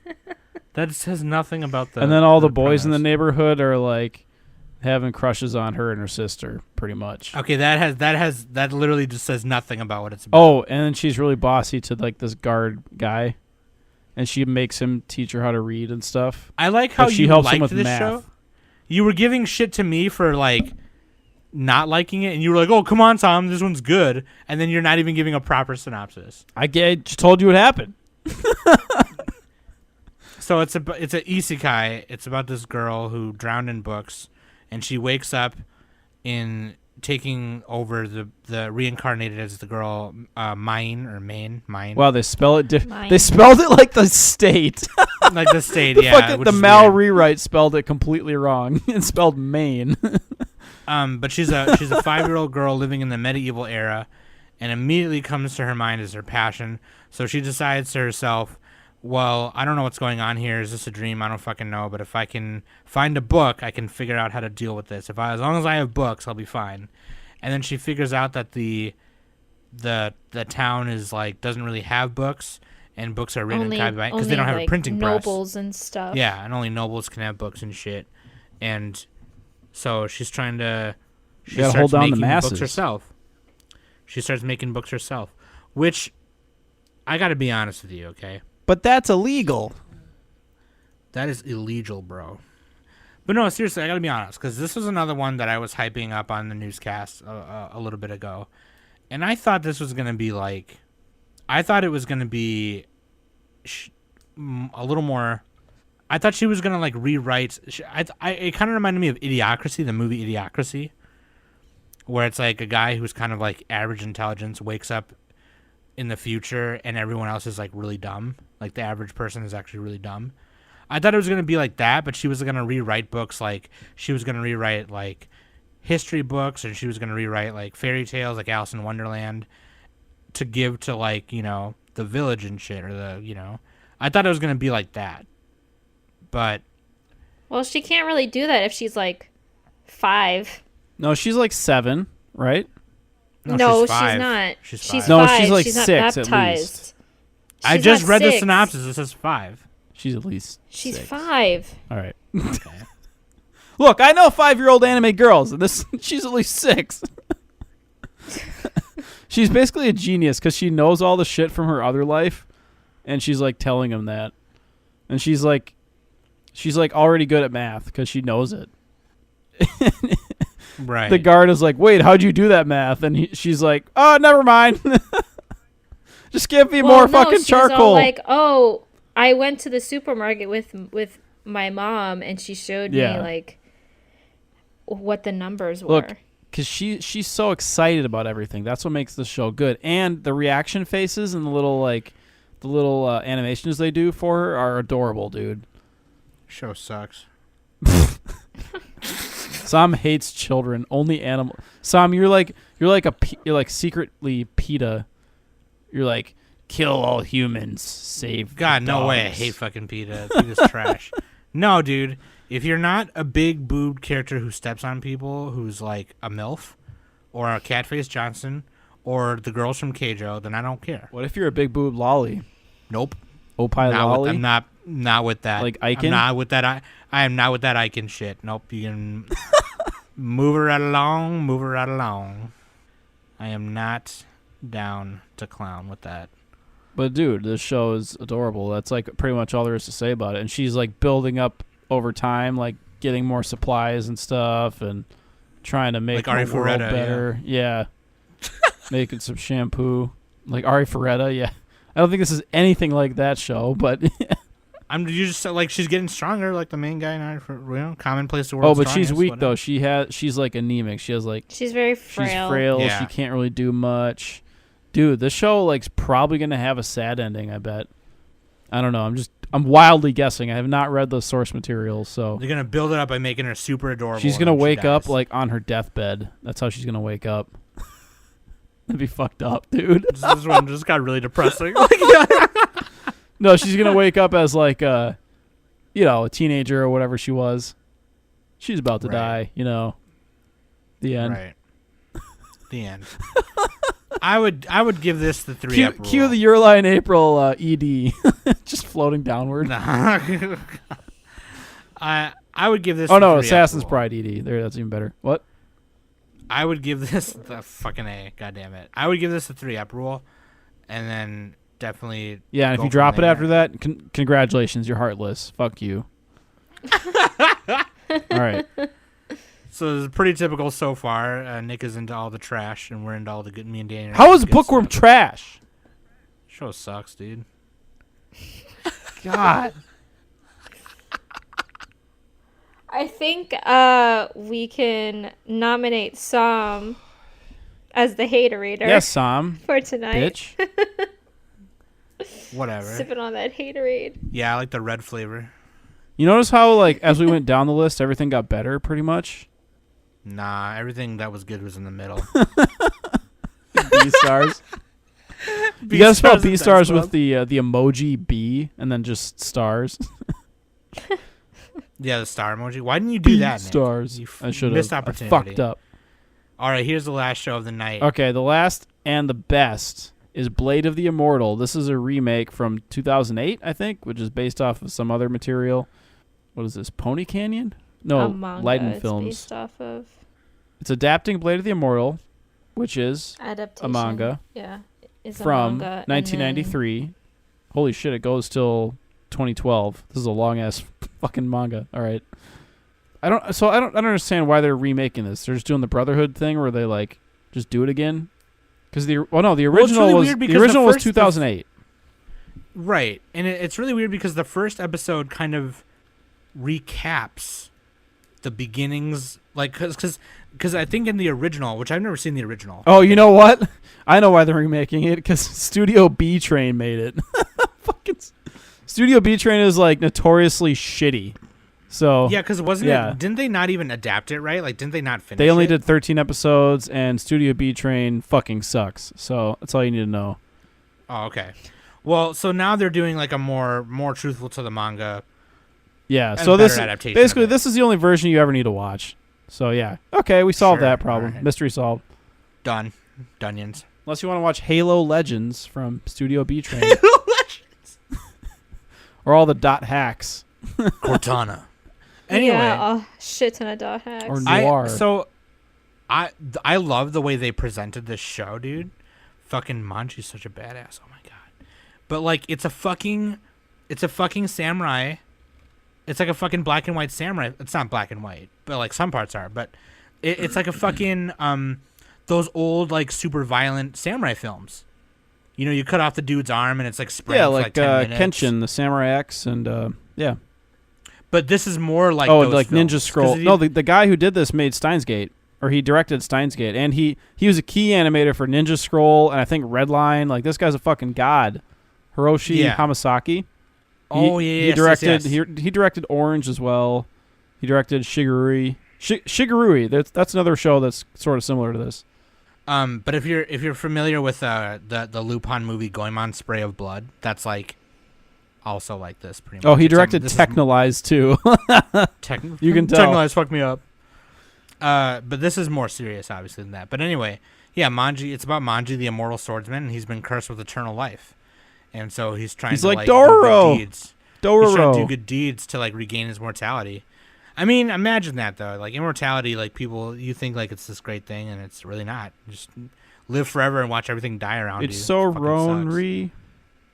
That says nothing about the. And then all the boys in the premise. neighborhood are like having crushes on her and her sister, pretty much. Okay, that literally just says nothing about what it's about. Oh, and then she's really bossy to like this guard guy. And she makes him teach her how to read and stuff. I like how But she you helps him liked with this math. show. You were giving shit to me for like not liking it, and you were like, "Oh, come on, Tom, this one's good," and then you're not even giving a proper synopsis. I just told you what happened. So it's a isekai. It's about this girl who drowned in books, and she wakes up in taking over the reincarnated as the girl Mine. Wow, they spell it Mine. They spelled it like the state. Like the state, the yeah. fucking, which the is Mal weird. rewrite spelled it completely wrong. It spelled Maine. But she's a 5-year-old girl living in the medieval era, and immediately comes to her mind as her passion. So she decides to herself, well, I don't know what's going on here. Is this a dream? I don't fucking know. But if I can find a book, I can figure out how to deal with this. As long as I have books, I'll be fine. And then she figures out that the town is like doesn't really have books, and books are written Only, in copy because they don't have like, a printing press. nobles and stuff. Yeah, and only nobles can have books and shit. And so she's trying to. She gotta starts hold down the making masses. books herself. She starts making books herself, which I got to be honest with you, okay? But that's illegal. That is illegal, bro. But no, seriously, I got to be honest, because this was another one that I was hyping up on the newscast a little bit ago, and I thought this was gonna be like, I thought it was gonna be a little more. I thought she was gonna like rewrite. It kind of reminded me of Idiocracy, the movie Idiocracy, where it's like a guy who's kind of like average intelligence wakes up in the future and everyone else is like really dumb. Like the average person is actually really dumb. I thought it was gonna be like that, but she was gonna rewrite books. Like she was gonna rewrite like history books, and she was gonna rewrite like fairy tales, like Alice in Wonderland, to give to like the village and shit, or the. I thought it was gonna be like that. But Well, she can't really do that if she's like 5. No, she's like 7, right? No, she's 5. she's not. She's She's 5. No, 5. she's like she's 6 not at baptized. least. I She's just not read the 6. synopsis. It says 5. She's at least She's 6. 5. All right. Look, I know 5-year-old anime girls. And she's at least 6. She's basically a genius because she knows all the shit from her other life, and she's like telling him that, and she's like already good at math because she knows it. Right. The guard is like, "Wait, how'd you do that math?" And she's like, "Oh, never mind. Just give me more fucking she's all charcoal." like, oh, I went to the supermarket with my mom, and she showed me like what the numbers were. Look, because she's so excited about everything. That's what makes the show good. And the reaction faces and the little animations they do for her are adorable, dude. Show sucks. Sam hates children. Only animal. Sam, you're like secretly PETA. You're like, kill all humans, save God, the no way. I dogs. hate fucking PETA. PETA's trash. No, dude. If you're not a big boobed character who steps on people, who's like a MILF, or a Catface Johnson, or the girls from Keijo, then I don't care. What if you're a big boob lolly? Nope. Opie lolly? I'm not with that. Like Icon? I'm not with that. I am not with that Icon shit. Nope. You can move her right along. Move her right along. I am not down to clown with that. But dude, this show is adorable. That's like pretty much all there is to say about it. And she's like building up over time, like getting more supplies and stuff, and trying to make Like the world Ari Ferretta, better. Yeah. Making some shampoo. Like Ari Ferretta, yeah. I don't think this is anything like that show, but You just like she's getting stronger, like the main guy in commonplace the world. oh, but she's weak though. She's like anemic. She has like She's very frail. she's frail. Yeah. She can't really do much. Dude, this show like's probably gonna have a sad ending. I bet. I don't know. I'm wildly guessing. I have not read the source material, so They're gonna build it up by making her super adorable. she's and gonna then she wake up dies. like on her deathbed. That's how she's gonna wake up. That'd be fucked up, dude. This one just got really depressing. No, she's gonna wake up as like a teenager or whatever she was. She's about to die. The end. Right. The end. I would give this the 3 up rule. Cue the Urline April ED, just floating downward. I would give this. Oh the no, 3 up Assassin's rule. Pride ED. There, that's even better. What? I would give this the fucking A. God damn it. I would give this a 3 up rule, and then definitely. Yeah, and if go you from drop it there. after that, congratulations, you're heartless. Fuck you. All right. So it's pretty typical so far. Nick is into all the trash, and we're into all the good. Me and Danny. are How into is the good Bookworm stuff. trash? Show sucks, dude. God. I think we can nominate Sam as the hater-rater Yes, Sam. for tonight. Bitch. Whatever. Sipping on that haterade. Yeah, I like the red flavor. You notice how like as we went down the list, everything got better pretty much. Nah, everything that was good was in the middle. Beastars. You gotta spell Beastars and Beastars Dice with Club. the emoji B and then just stars. Yeah, the star emoji. Why didn't you do that, Nick? Stars. You I should have. missed I opportunity. fucked up. All right, here's the last show of the night. Okay, the last and the best is Blade of the Immortal. This is a remake from 2008, I think, which is based off of some other material. What is this? Pony Canyon? No, A manga Leiden it's Films. based off of It's adapting Blade of the Immortal, which is adaptation. a manga Yeah, is from a manga, and then- 1993. Holy shit, it goes till 2012. This is a long ass fucking manga. All right. I don't understand why they're remaking this. They're just doing the Brotherhood thing where they like just do it again. Because the original really was weird the because original was the 2008. Right, and it's really weird because the first episode kind of recaps the beginnings, like because I think in the original, which I've never seen the original. Oh, you know what? I know why they're remaking it, because Studio B Train made it. Fucking Studio B Train is like notoriously shitty. So Yeah, because wasn't yeah. it? Didn't they not even adapt it right? Like, didn't they not finish? they only it? did 13 episodes, and Studio B Train fucking sucks. So that's all you need to know. Oh, okay. Well, so now they're doing like a more truthful to the manga. Yeah. And So better this adaptation basically of it. this is the only version you ever need to watch. So yeah. Okay, we solved Sure, that problem. alright. Mystery solved. Done. Dunions. Unless you want to watch Halo Legends from Studio B Train. or all the dot hacks, Cortana. Anyway, Yeah, a shit ton of dot hacks. or noir. I love the way they presented this show, dude. Fucking Manji's such a badass. Oh my god. But like it's a fucking samurai. It's like a fucking black and white samurai. It's not black and white, but like some parts are, but it's like a fucking those old like super violent samurai films. You know, you cut off the dude's arm and it's like spraying yeah, for like like 10 minutes. Kenshin, the Samurai X, and yeah. But this is more like Oh, those like films, Ninja 'cause Scroll. No, the guy who did this made Steins Gate, or he directed Steins Gate, and he was a key animator for Ninja Scroll and I think Redline. Like this guy's a fucking god. Hiroshi Yeah. Hamasaki. Oh He yeah, directed. yes. He directed Orange as well. He directed Shigurui. Shigurui. That's another show that's sort of similar to this. But if you're familiar with the Lupin movie Goemon Spray of Blood, that's like also like this pretty much. Oh, he It's, directed this is Technolize too. You can tell. Technolize fucked me up. But this is more serious, obviously, than that. But anyway, yeah, Manji. It's about Manji, the immortal swordsman, and he's been cursed with eternal life, and so he's trying He's to like do Dororo. good deeds. He's trying to do Dororo. good deeds to like regain his mortality. I mean, imagine that though. Like immortality, like people, you think like it's this great thing, and it's really not. Just live forever and watch everything die around you. It's so Fucking sucks. lonely.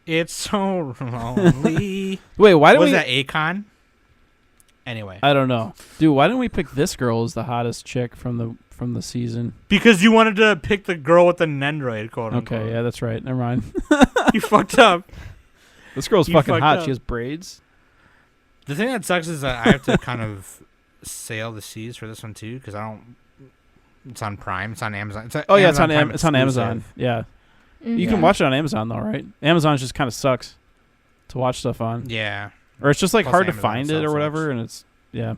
It's so lonely. Wait, why did Was we? that Akon? Anyway, I don't know, dude. Why didn't we pick this girl as the hottest chick from the season? because you wanted to pick the girl with the Nendroid, quote unquote. Okay, yeah, that's right. Never mind. You fucked up. This girl's You fucking fucked hot. up. She has braids. The thing that sucks is that I have to kind of sail the seas for this one too, because I don't. It's on Prime. It's on Amazon. It's Oh yeah, it's Prime on Amazon. exclusive. Yeah, you Mhm. can watch it on Amazon though, right? Amazon just kind of sucks to watch stuff on, Yeah. or it's just like Plus hard to Amazon find it itself or whatever, sucks. and it's yeah.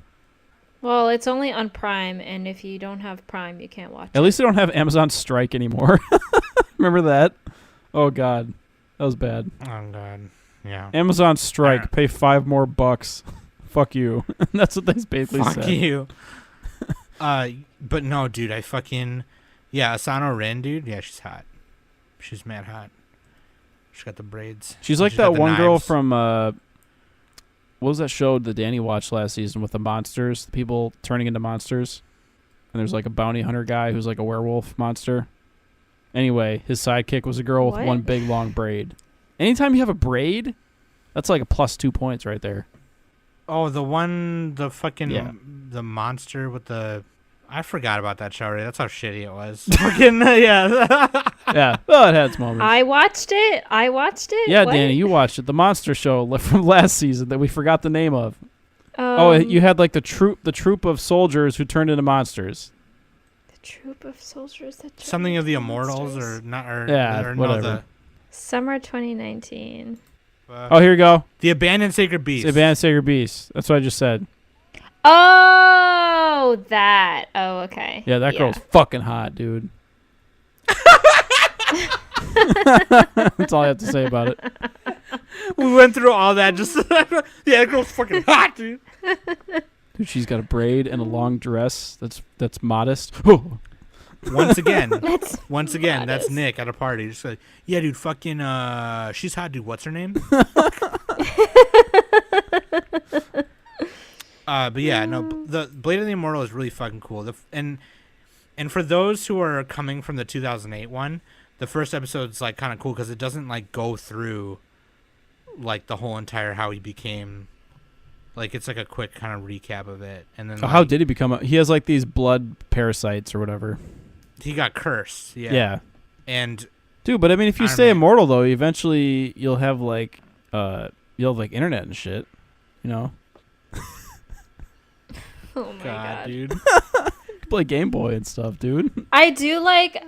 Well, it's only on Prime, and if you don't have Prime, you can't watch At it. least they don't have Amazon Strike anymore. Remember that? Oh god, that was bad. Oh god. Yeah. Amazon Strike. Alright. Pay $5 more. Fuck you. That's what they basically Fuck said. you. But no, dude, I fucking Asano Rin, dude. Yeah, she's hot. She's mad hot. She's got the braids. She's And like she's that got the one girl knives. from what was that show that Danny watched last season with the monsters, the people turning into monsters, and there's like a bounty hunter guy who's like a werewolf monster. Anyway, his sidekick was a girl with What? one big long braid. Anytime you have a braid, that's like a +2 points right there. Oh, the fucking Yeah. the monster with the. I forgot about that show already. That's how shitty it was. Fucking yeah. Yeah, well, it had its moments. I watched it. Yeah, What? Danny, you watched it. The monster show from last season that we forgot the name of. Oh, Um, you had like the troop of soldiers who turned into monsters. the troop of soldiers that turned Something of the into Immortals monsters. or not or Yeah, or whatever. No, Summer 2019. Oh, here you go. the Abandoned Sacred Beast. Advanced Sacred Beast. That's what I just said. Oh, that. Oh, okay. Yeah, that girl's fucking hot, dude. That's all I have to say about it. We went through all that. Just yeah, that girl's fucking hot, dude. Dude, she's got a braid and a long dress that's modest. Oh, Once again, That's that's modest. Nick at a party. Just like, yeah, dude, fucking, she's hot, dude. What's her name? But yeah, no, the Blade of the Immortal is really fucking cool. And for those who are coming from the 2008 one, the first episode's like kind of cool because it doesn't like go through like the whole entire how he became. Like it's like a quick kind of recap of it, and then so how like, did he become? He has like these blood parasites or whatever. he got cursed? Yeah. And Dude, but I mean, if you Iron stay Man. immortal though, eventually you'll have like internet and shit. You know, Oh my god. dude. you can play Game Boy and stuff, dude. I do like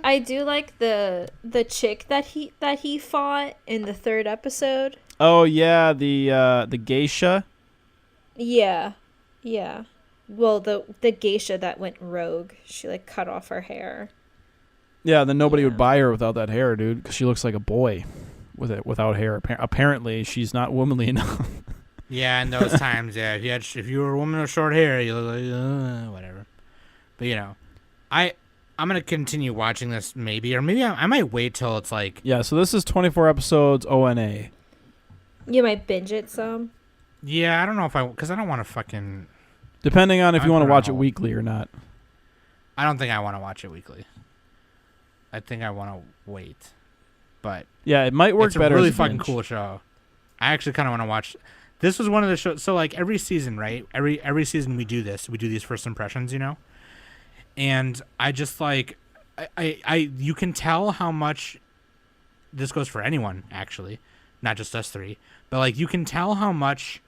the chick that he fought in the third episode. Oh yeah, the geisha. Yeah. Yeah. Well, the geisha that went rogue. She like cut off her hair. Yeah, then nobody would Yeah. buy her without that hair, dude, because she looks like a boy without hair. Apparently, she's not womanly enough. Yeah, in those times, yeah. If you were a woman with short hair, you look like whatever. But you know, I'm gonna continue watching this maybe, or maybe I might wait till it's like Yeah, so this is 24 episodes ONA. You might binge it some. Yeah, I don't know if because I don't want to fucking. Depending on if you want to watch it know. weekly or not. I don't think I want to watch it weekly. I think I want to wait. But Yeah, it might work it's a better. really as a fucking binge. cool show. I actually kind of want to watch. This was one of the shows. So like every season, right? Every season we do this. We do these first impressions, you know. And I just like, I you can tell how much. This goes for anyone actually, not just us three. But like you can tell how much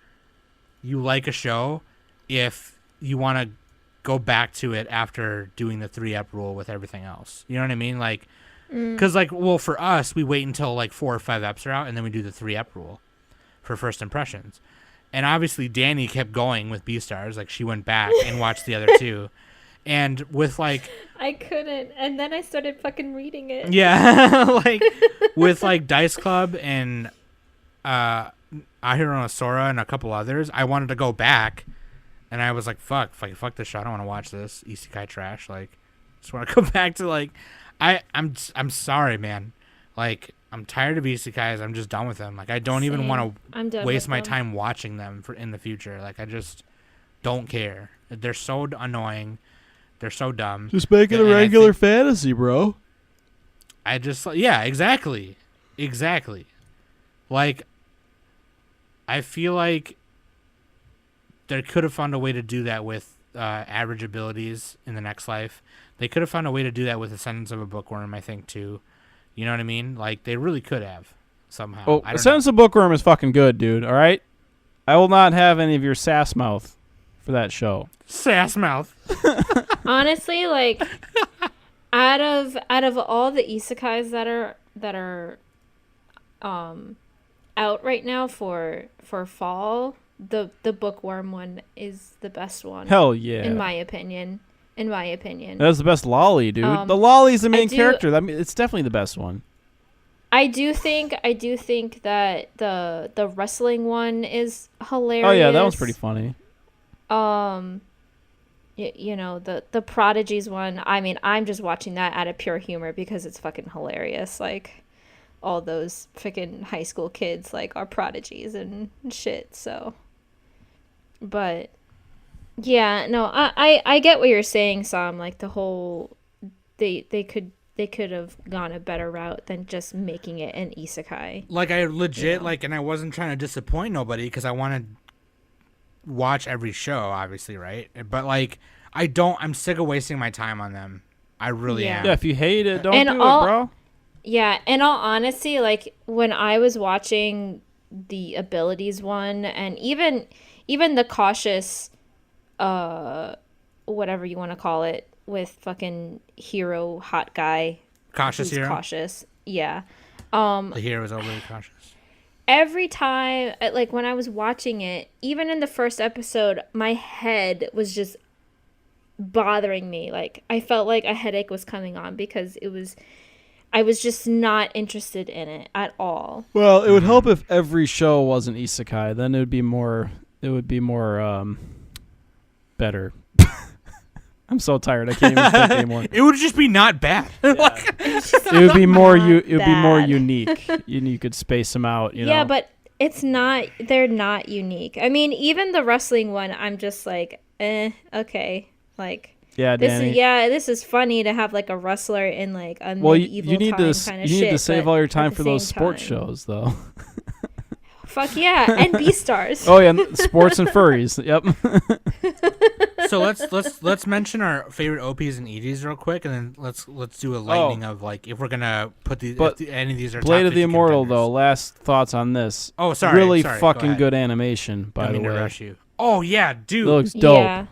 you like a show if you want to go back to it after doing the 3-ep rule with everything else. You know what I mean? Like, because like, well, for us, we wait until like 4 or 5 eps are out, and then we do the 3-ep rule for first impressions. And obviously, Danny kept going with Beastars. Like, she went back and watched the other 2. And with like, I couldn't, and then I started fucking reading it. yeah, like with like Dice Club and Ahiro Sora and a couple others, I wanted to go back, and I was like, fuck this show. I don't want to watch this isekai trash. Like, just want to go back to like, I'm sorry, man. Like, I'm tired of isekais. I'm just done with them. Like, I don't even want to waste my time watching them for in the future. Like, I just don't care. They're so annoying. They're so dumb. Just make it a regular fantasy, bro. I just, yeah, exactly. Like, I feel like they could have found a way to do that with average abilities in the next life. They could have found a way to do that with Ascendance of a Bookworm, I think, too. You know what I mean? Like, they really could have somehow. Oh, Ascendance of Bookworm is fucking good, dude. All right? I will not have any of your sass mouth for that show. Sass mouth. Honestly, like out of all the isekais that are out right now for fall, the Bookworm one is the best one. Hell yeah. In my opinion. That's the best lolly, dude. The lolly's the main character. I mean, it's definitely the best one. I do think that the wrestling one is hilarious. Oh yeah, that one's pretty funny. You know, the Prodigies one, I mean, I'm just watching that out of pure humor because it's fucking hilarious. Like, all those freaking high school kids, like, are prodigies and shit, so. But, yeah, no, I get what you're saying, Sam. Like, the whole, they could have gone a better route than just making it an isekai. Like, I legit, like, and I wasn't trying to disappoint nobody because I wanted watch every show, obviously, right? But like, I'm sick of wasting my time on them. I really am. Yeah, if you hate it, don't do it, bro. Yeah, in all honesty, like when I was watching the abilities one, and even the cautious, whatever you want to call it, with fucking hero hot guy, cautious hero, cautious, yeah. The hero is overly cautious. Every time, like when I was watching it, even in the first episode, my head was just bothering me. Like, I felt like a headache was coming on because I was just not interested in it at all. Well, it would help if every show was an isekai. Then it would be more better. I'm so tired. I can't even think anymore. It would just be not bad. Like, it would be more unique. You could space them out, you know. Yeah, but it's not. They're not unique. I mean, even the wrestling one, I'm just like, okay, like. Yeah, Danny. This is funny to have like a wrestler in like a medieval you need time to kind of you shit. need to save all your time for those sports shows, though. Fuck yeah, and Beastars. Oh yeah, sports and furries. Yep. So let's mention our favorite OPs and EDs real quick, and then let's do a lightning of like if we're gonna put these. Any of these are Blade top of the 50 Immortal contenders. though. Last thoughts on this? Oh, sorry. Really sorry, fucking good animation. By the way, to rush you. Oh yeah, dude. It looks dope. Yeah.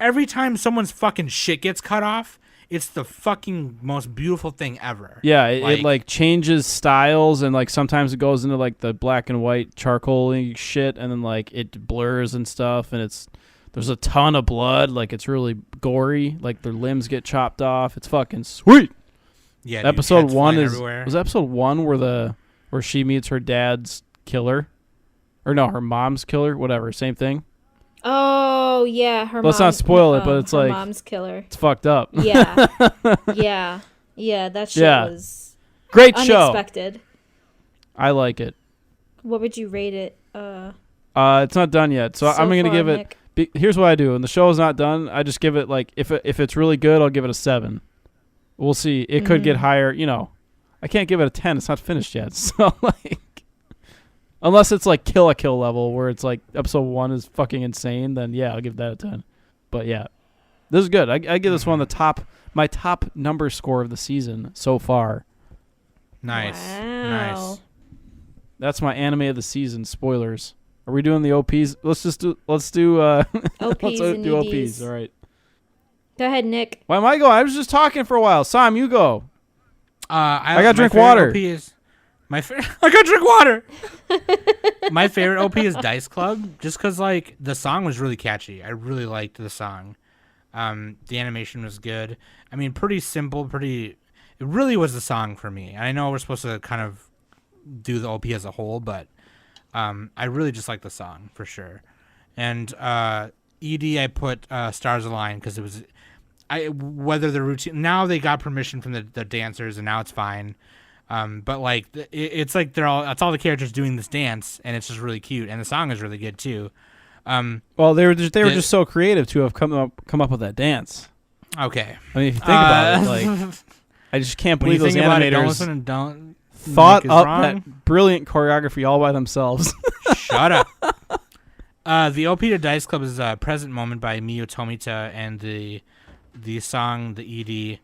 Every time someone's fucking shit gets cut off, it's the fucking most beautiful thing ever. Yeah, it like changes styles, and like sometimes it goes into like the black and white charcoal shit, and then like it blurs and stuff, and there's a ton of blood, like it's really gory, like their limbs get chopped off. It's fucking sweet. Yeah, dude, episode 1 everywhere. was episode 1 where she meets her dad's killer, or no, her mom's killer, whatever, same thing. Oh yeah, Let's not spoil it, but it's her like mom's killer. It's fucked up. Yeah, yeah. That shit was great unexpected. show. I like it. What would you rate it? It's not done yet, so I'm gonna give it. Here's what I do: when the show is not done, I just give it like if it's really good, I'll give it a 7. We'll see. It could get higher. You know, I can't give it a 10. It's not finished yet, so like, unless it's like Kill la Kill level where it's like episode 1 is fucking insane, then yeah, I'll give that a 10. But yeah, this is good. I give this one my top number score of the season so far. Nice. Wow. Nice. That's my anime of the season. Spoilers. Are we doing the OPs? Let's do OPs let's and do EDs. OPs. All right. Go ahead, Nick. Why am I going? I was just talking for a while. Sam, you go. I gotta drink water. I gotta drink water. My favorite OP is Dice Club, just because like the song was really catchy. I really liked the song. The animation was good. I mean, pretty simple. It really was the song for me. I know we're supposed to kind of do the OP as a whole, but I really just like the song for sure. And ED, I put Stars Align because it was. Whether the routine now they got permission from the dancers and now it's fine, but like it's like it's all the characters doing this dance and it's just really cute and the song is really good too. Well, they were just so creative to have come up with that dance. Okay, I mean, if you think about it, like I just can't when you believe those think about it, animators don't listen and don't thought Nick is up wrong. that brilliant choreography all by themselves. Shut up. The OP to Dice Club is Present Moment by Miyu Tomita, and the song, the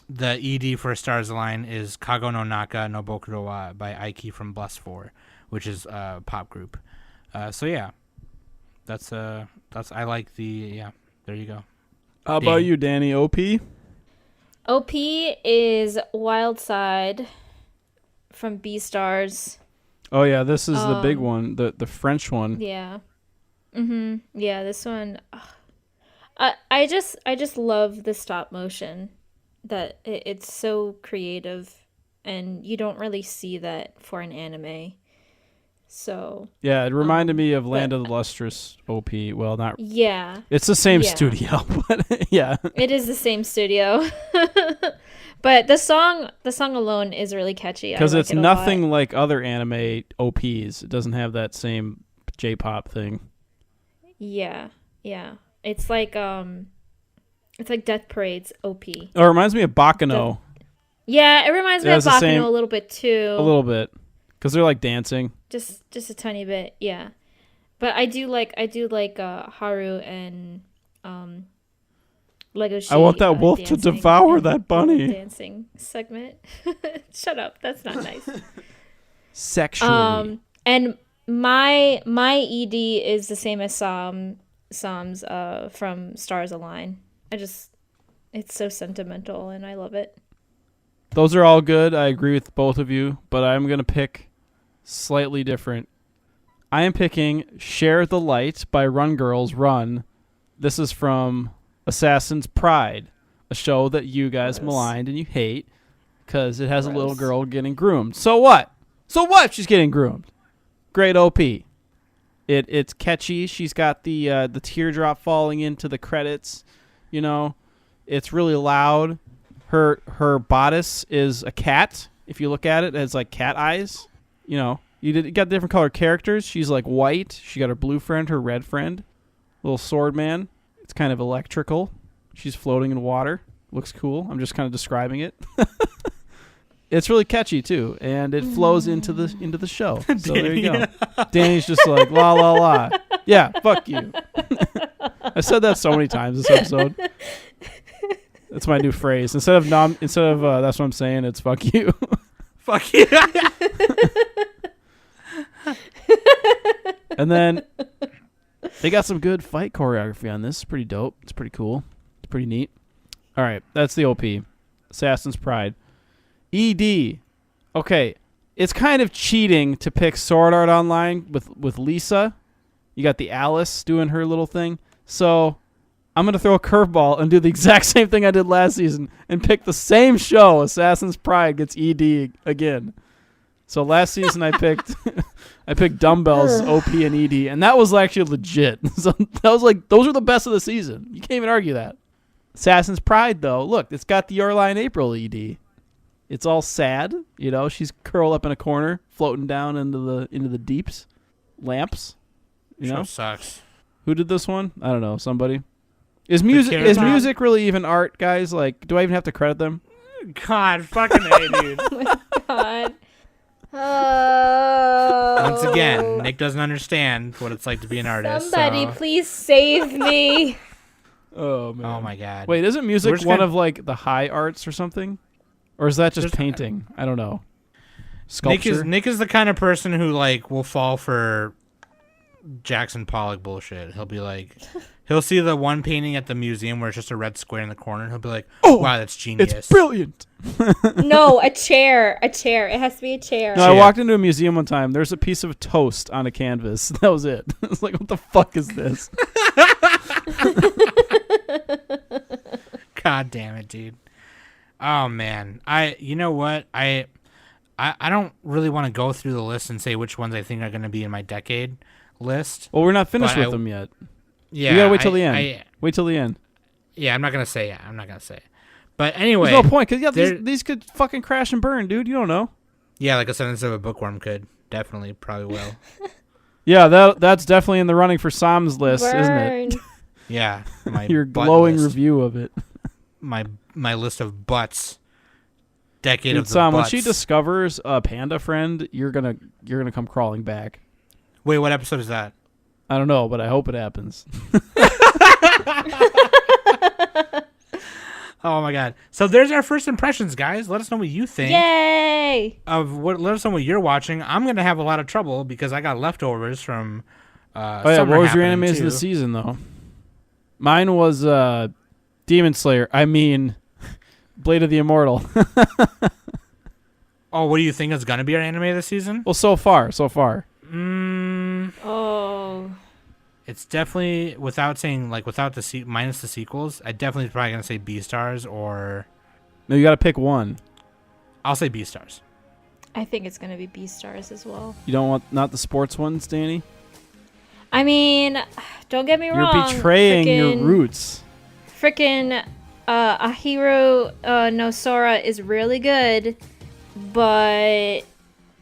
ED for Stars Align is Kago no Naka no Bokuro wa by Aiki from Bless 4, which is a pop group. So yeah, that's I like there you go. How about you, Danny? OP? OP is Wild Side from Beastars. Oh yeah, this is the big one, the French one. Yeah. Yeah, this one. I just love the stop motion. That it's so creative, and you don't really see that for an anime. So yeah, it reminded me of Land of the Lustrous OP. Well, not. Yeah. It's the same studio, but yeah. It is the same studio. But the song alone is really catchy. Because like it's it a nothing lot. like other anime OPs. It doesn't have that same J-pop thing. Yeah. It's like Death Parade's OP. Oh, it reminds me of Bakano. Yeah, it reminds me of Bakano a little bit too. A little bit, because they're like dancing. Just a tiny bit, yeah. But I do like Haru and Legosi. I want that wolf to dancing devour and that bunny. dancing segment. Shut up, that's not nice. Sexually. And my ED is the same as Sam's from Stars Align. It's so sentimental and I love it. Those are all good. I agree with both of you, but I'm going to pick slightly different. I am picking Share the Light by Run Girls Run. This is from Assassin's Pride, a show that you guys maligned and you hate because it has a little girl getting groomed. So what? She's getting groomed. Great OP. It's catchy. She's got the teardrop falling into the credits. You know, it's really loud. Her bodice is a cat. If you look at it, it has like cat eyes. You know, you got different colored characters. She's like white. She got her blue friend, her red friend, little sword man. It's kind of electrical. She's floating in water. Looks cool. I'm just kind of describing it. It's really catchy too, and it flows into the show. So there you go. Danny's just like la la la. Yeah, fuck you. I said that so many times this episode. That's my new phrase. Instead of that's what I'm saying. It's fuck you. Fuck you. And then they got some good fight choreography on this. It's pretty dope. It's pretty cool. It's pretty neat. All right, that's the OP. Assassin's Pride. ED. Okay, it's kind of cheating to pick Sword Art Online with Lisa. You got the Alice doing her little thing. So I'm going to throw a curveball and do the exact same thing I did last season and pick the same show. Assassin's Pride gets ED again. So last season I picked Dumbbells, OP, and ED, and that was actually legit. So that was like, those are the best of the season. You can't even argue that. Assassin's Pride, though, look, it's got the Your Lie in April ED. It's all sad, you know. She's curled up in a corner, floating down into the deeps, lamps. You know, Show sucks. who did this one? I don't know. Somebody. Is music really even art, guys? Like, do I even have to credit them? God, fucking A, dude. God. Oh. Once again, Nick doesn't understand what it's like to be an artist. Somebody, so- please save me. Oh man. Oh my god. Wait, isn't music just one gonna- of like the high arts or something? Or is that just There's- painting? I don't know. Sculpture. Nick is the kind of person who like will fall for Jackson Pollock bullshit. He'll be like, he'll see the one painting at the museum where it's just a red square in the corner, and he'll be like, Oh, wow, that's genius. It's brilliant. No, a chair. A chair. It has to be a chair. No, I walked into a museum one time. There's a piece of toast on a canvas. That was it. I was like, what the fuck is this? God damn it, dude. Oh man, you know what? I don't really want to go through the list and say which ones I think are going to be in my decade list. Well, we're not finished But with them yet. Yeah, You gotta wait till the end. Wait till the end. Yeah, I'm not gonna say it. I'm not gonna say it. But anyway, There's no point, because there- these could fucking crash and burn, dude. You don't know. yeah, like Ascendance of a Bookworm could definitely, probably will. Yeah, that's definitely in the running for Sam's list, isn't it? Burn. Yeah, my Your butt glowing list. review of it. My list of butts. Decade Dude, of the Sam, when butts. she discovers a panda friend, you're gonna come crawling back. Wait, what episode is that? I don't know, but I hope it happens. Oh my god! So there's our first impressions, guys. Let us know what you think Yay! of what. Let us know what you're watching. I'm gonna have a lot of trouble because I got leftovers from. Oh yeah, Summer what was your happening, animes of the too. season though? Mine was Demon Slayer. I mean, Blade of the Immortal. Oh, what do you think is gonna be our anime this season? Well, so far. Oh. It's definitely without saying like without the minus the sequels. I definitely probably gonna say Beastars or No, you got to pick one. I'll say Beastars. I think it's gonna be Beastars as well. You don't want not the sports ones, Danny. I mean, don't get me You're wrong. betraying your roots. Freaking Ahiru no Sora is really good, but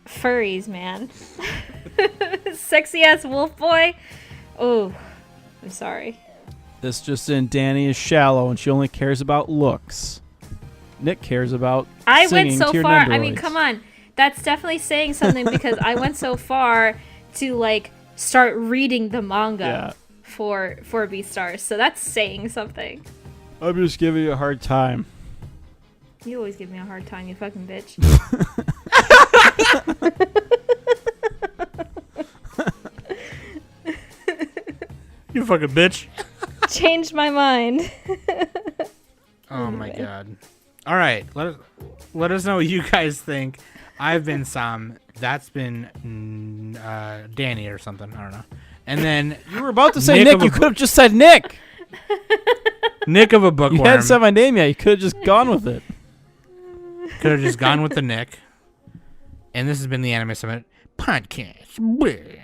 furries, man. Sexy ass wolf boy. Oh, I'm sorry. This just in: Danny is shallow, and she only cares about looks. Nick cares about I went singing so to your far. I mean, Nendoroids. come on. That's definitely saying something because I went so far to like start reading the manga Yeah. for Beastars. So that's saying something. I'm just giving you a hard time. You always give me a hard time, you fucking bitch. You fucking bitch. Changed my mind. Oh my god. All right, let us know what you guys think. I've been Sam. That's been Danny or something. I don't know. And then You were about to say Nick Nick. of a You could have just said Nick. Nick of a Bookworm. You hadn't said my name yet. You could have just gone with it. Could have just gone with the Nick. And this has been the Anime Summit podcast. Bleh.